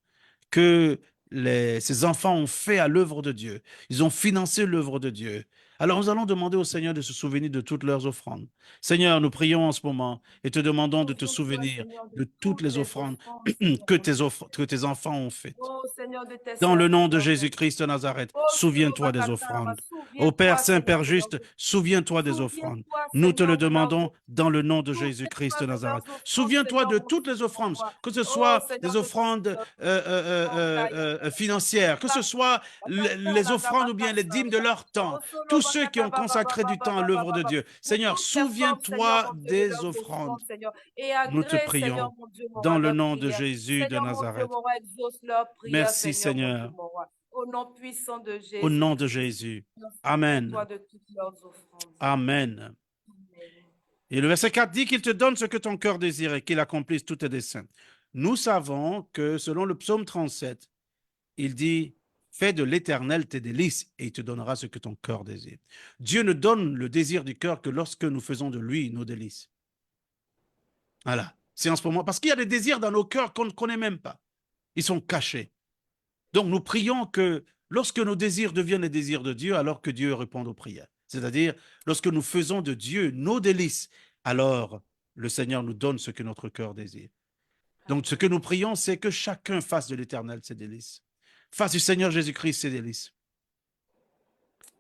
que ces enfants ont fait à l'œuvre de Dieu. Ils ont financé l'œuvre de Dieu. Alors nous allons demander au Seigneur de se souvenir de toutes leurs offrandes. Seigneur, nous prions en ce moment et te demandons de te Souviens-toi, souvenir Seigneur, de de toutes toutes les les offrandes offrandes, Seigneur mon Dieu. que tes enfants ont faites. Oh Seigneur de tes Dans le nom de serviteurs, Seigneur. Jésus-Christ de Nazareth, Oh souviens-toi des Sulobakataba, offrandes. Ô Père souviens-toi, Saint, Seigneur Père de leurs juste, offrandes. souviens-toi des offrandes. Souviens-toi, Nous te le Seigneur, de leurs demandons offrandes. dans le nom de Jésus-Christ Souviens-toi de de Nazareth. leurs offrandes, Souviens-toi Seigneur de mon toutes Dieu, les mon offrandes, roi. que ce Oh soit Seigneur des de tes offrandes serviteurs, Seigneur. financières, que ce soit les offrandes ou bien les dîmes de leur temps. Tous ceux qui ont consacré du temps à l'œuvre de Dieu. Pour Seigneur, toute la forme, Seigneur souviens-toi mon Dieu, de des leurs offrandes. offrandes, Seigneur. Et Nous te agrée, Seigneur prions mon Dieu, mon dans roi, le leurs nom de prières. Jésus de Seigneur mon Dieu, Nazareth. mon roi, exauce leurs prières, Merci Seigneur mon Dieu, Seigneur, mon roi. Au nom puissant de au nom Jésus. de Jésus. Souviens-toi Amen. de toutes leurs offrandes. Amen. Amen. Et le verset 4 dit qu'il te donne ce que ton cœur désire et qu'il accomplisse tous tes desseins. Nous savons que selon le psaume 37, il dit, fais de l'Éternel tes délices et il te donnera ce que ton cœur désire. Dieu ne donne le désir du cœur que lorsque nous faisons de lui nos délices. Voilà. C'est en ce moment. Parce qu'il y a des désirs dans nos cœurs qu'on ne connaît même pas. Ils sont cachés. Donc nous prions que lorsque nos désirs deviennent les désirs de Dieu, alors que Dieu réponde aux prières. C'est-à-dire, lorsque nous faisons de Dieu nos délices, alors le Seigneur nous donne ce que notre cœur désire. Donc ce que nous prions, c'est que chacun fasse de l'Éternel ses délices. Fasse du Seigneur Jésus-Christ ses délices,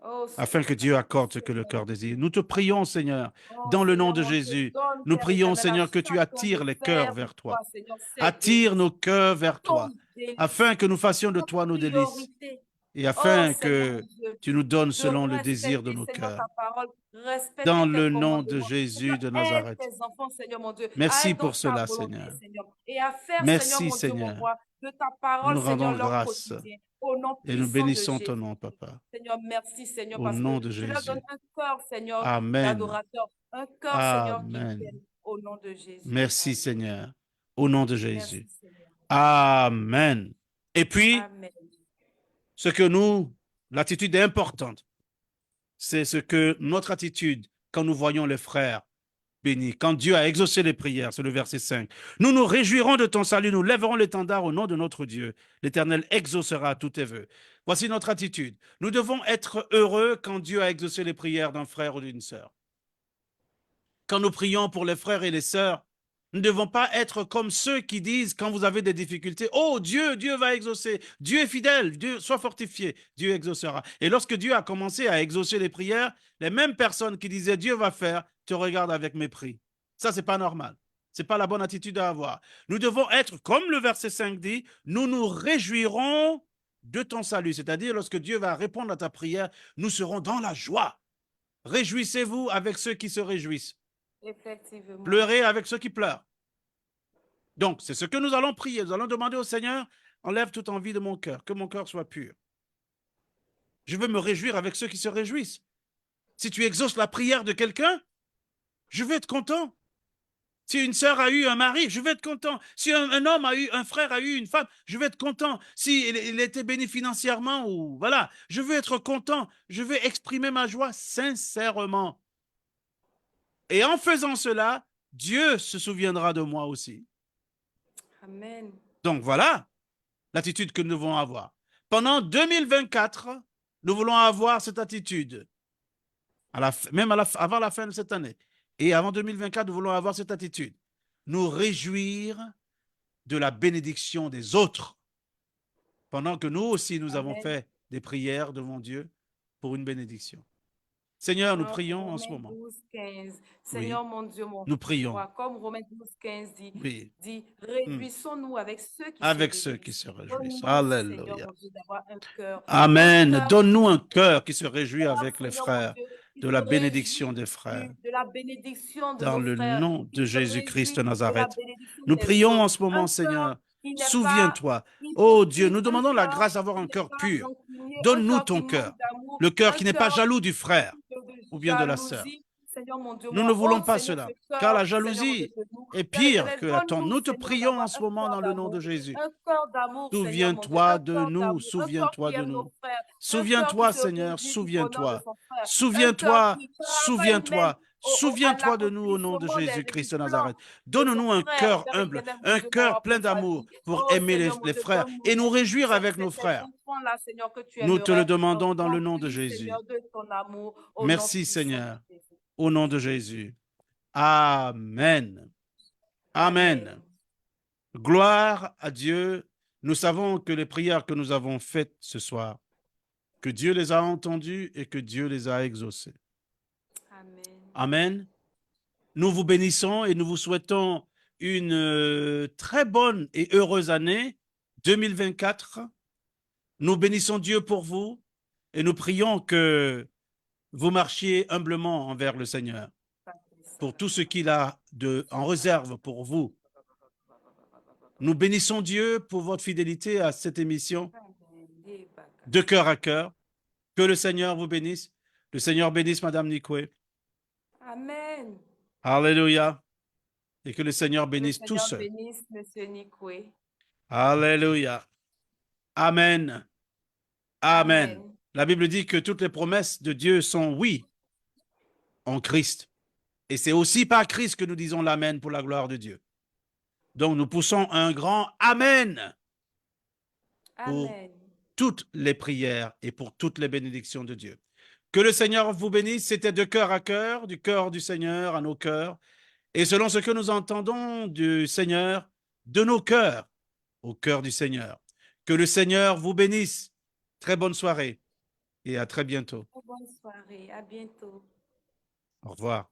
Oh, afin que Dieu accorde ce que le cœur désire. Nous te prions, Seigneur, oh, dans le nom Seigneur, de mon Dieu, Jésus. donne, Nous Père prions, éternel, à Seigneur, que tu chacun de attires les cœurs faire de vers toi, toi. Seigneur, ses Attire délices, nos cœurs vers ton toi, délice, afin que nous fassions de ta toi nos délices. priorité. Et Oh, afin Seigneur, mon que Dieu, tu nous donnes de selon le désir de respecter, nos Seigneur, cœurs. ta parole, Dans respecter tes le nom de commandements. Jésus Seigneur, de aide Nazareth. tes enfants, Seigneur, mon Dieu, à Merci être dans pour ta cela, volonté, Seigneur. Seigneur, et à faire, Seigneur, Merci, mon Dieu, mon Seigneur. roi, de ta Nous parole, nous Seigneur, rendons leur grâce quotidien. Au nom et nous puissant de bénissons ton Jésus. nom, Papa. Seigneur, merci, Seigneur, Au parce que nom de tu leur donnes Jésus. un cœur, Seigneur, Amen. d'adorateur, un cœur, Seigneur, qui Amen. t'aime. Au nom de Jésus. Merci, Amen. Seigneur. Au nom de Merci, Jésus. Seigneur. Amen. Et puis, Amen. ce que l'attitude est importante, c'est ce que notre attitude, quand nous voyons les frères bénis, quand Dieu a exaucé les prières, c'est le verset 5. Nous nous réjouirons de ton salut, nous lèverons l'étendard au nom de notre Dieu. L'Éternel exaucera tous tes vœux. Voici notre attitude. Nous devons être heureux quand Dieu a exaucé les prières d'un frère ou d'une sœur. Quand nous prions pour les frères et les sœurs, nous ne devons pas être comme ceux qui disent quand vous avez des difficultés, oh Dieu, Dieu va exaucer, Dieu est fidèle, Dieu soit fortifié, Dieu exaucera. Et lorsque Dieu a commencé à exaucer les prières, les mêmes personnes qui disaient Dieu va faire, te regardent avec mépris. Ça, c'est pas normal. C'est pas la bonne attitude à avoir. Nous devons être, comme le verset 5 dit, nous nous réjouirons de ton salut. C'est-à-dire, lorsque Dieu va répondre à ta prière, nous serons dans la joie. Réjouissez-vous avec ceux qui se réjouissent. Effectivement. Pleurez avec ceux qui pleurent. Donc, c'est ce que nous allons prier. Nous allons demander au Seigneur, enlève toute envie de mon cœur, que mon cœur soit pur. Je veux me réjouir avec ceux qui se réjouissent. Si tu exauces la prière de quelqu'un, je vais être content. Si une sœur a eu un mari, je vais être content. Si un homme a eu, un frère a eu une femme, je vais être content. Si il était béni financièrement ou voilà, je veux être content. Je veux exprimer ma joie sincèrement. Et en faisant cela, Dieu se souviendra de moi aussi. Amen. Donc voilà l'attitude que nous devons avoir. Pendant 2024, nous voulons avoir cette attitude. Avant la fin de cette année. Et avant 2024, nous voulons avoir cette attitude. Nous réjouir de la bénédiction des autres. pendant que nous aussi, nous avons Amen. fait des prières devant Dieu pour une bénédiction. Seigneur, nous prions en ce Romains moment. 12, 15. Oui, Seigneur mon Dieu, mon nous prions. roi, comme Romains 12, 15 Oui, dit, hmm, réjouissons-nous avec ceux qui se avec ceux qui réjouissent. se réjouissent. Donne-nous, Seigneur Alléluia. mon Dieu, d'avoir un Amen. cœur Donne-nous un cœur qui se réjouit avec les Seigneur mon frères, Dieu, qui de se la bénédiction réjouit des frères, de la bénédiction de dans nos le frères, nom qui de se Jésus-Christ réjouit de de la Nazareth. bénédiction Nous des prions en autres. ce moment, Un cœur Seigneur. qui n'est pas Souviens-toi. Oh Dieu, nous hypocrite, demandons la grâce d'avoir un qui n'est cœur pas pur. rancunier, un Donne-nous cœur ton qui manque cœur, d'amour, le cœur un qui n'est pas cœur jaloux du frère de ou bien de la sœur. jalousie. Seigneur mon Dieu, Nous ne moi, voulons oh pas Seigneur, ce cela, car cœur, la Seigneur mon Dieu, jalousie de nous, est Père pire éternel, que la tente. donne-nous, Nous te Seigneur, prions en d'avoir ce un moment cœur dans le nom de d'amour, Jésus. un cœur d'amour, Seigneur mon Dieu, Souviens-toi un de cœur nous, d'amour, un cœur souviens-toi qui de aime nos nous. frères, un cœur qui Souviens-toi, se Seigneur, réjouit du bonheur de souviens-toi. son frère, un cœur Souviens-toi, qui travaille même souviens-toi, à souviens-toi de nous au nom de l'accomplissement Jésus-Christ du de plan Nazareth. de son Donne-nous un frère, cœur Père humble, éternel, mon un Dieu, cœur d'avoir plein pour sa d'amour vie. pour Oh aimer Seigneur, mon les Dieu, frères donne-nous et nous même réjouir avec nos ces frères. enfants-là, Seigneur, que tu Nous te le aimerais demandons dans le nom de remplis, Jésus. Seigneur, de ton amour au nom Merci puissant de Seigneur, Jésus. au nom de Jésus. Amen. Amen. Amen. Gloire à Dieu. Nous savons que les prières que nous avons faites ce soir, que Dieu les a entendues et que Dieu les a exaucées. Amen. Amen. Nous vous bénissons et nous vous souhaitons une très bonne et heureuse année 2024. Nous bénissons Dieu pour vous et nous prions que vous marchiez humblement envers le Seigneur pour tout ce qu'il a en réserve pour vous. Nous bénissons Dieu pour votre fidélité à cette émission de cœur à cœur. Que le Seigneur vous bénisse. Le Seigneur bénisse Madame Nikwe. Amen. Alléluia. Et que le Seigneur Que le bénisse tous Seigneur ceux. bénisse Monsieur Nikwe. Alléluia. Amen. Amen. Amen. La Bible dit que toutes les promesses de Dieu sont oui en Christ. Et c'est aussi par Christ que nous disons l'amen pour la gloire de Dieu. Donc nous poussons un grand amen pour Amen. toutes les prières et pour toutes les bénédictions de Dieu. Que le Seigneur vous bénisse. C'était de cœur à cœur, du cœur du Seigneur à nos cœurs. Et selon ce que nous entendons du Seigneur, de nos cœurs au cœur du Seigneur. Que le Seigneur vous bénisse. Très bonne soirée et à très bientôt. Bonne soirée. À bientôt. Au revoir.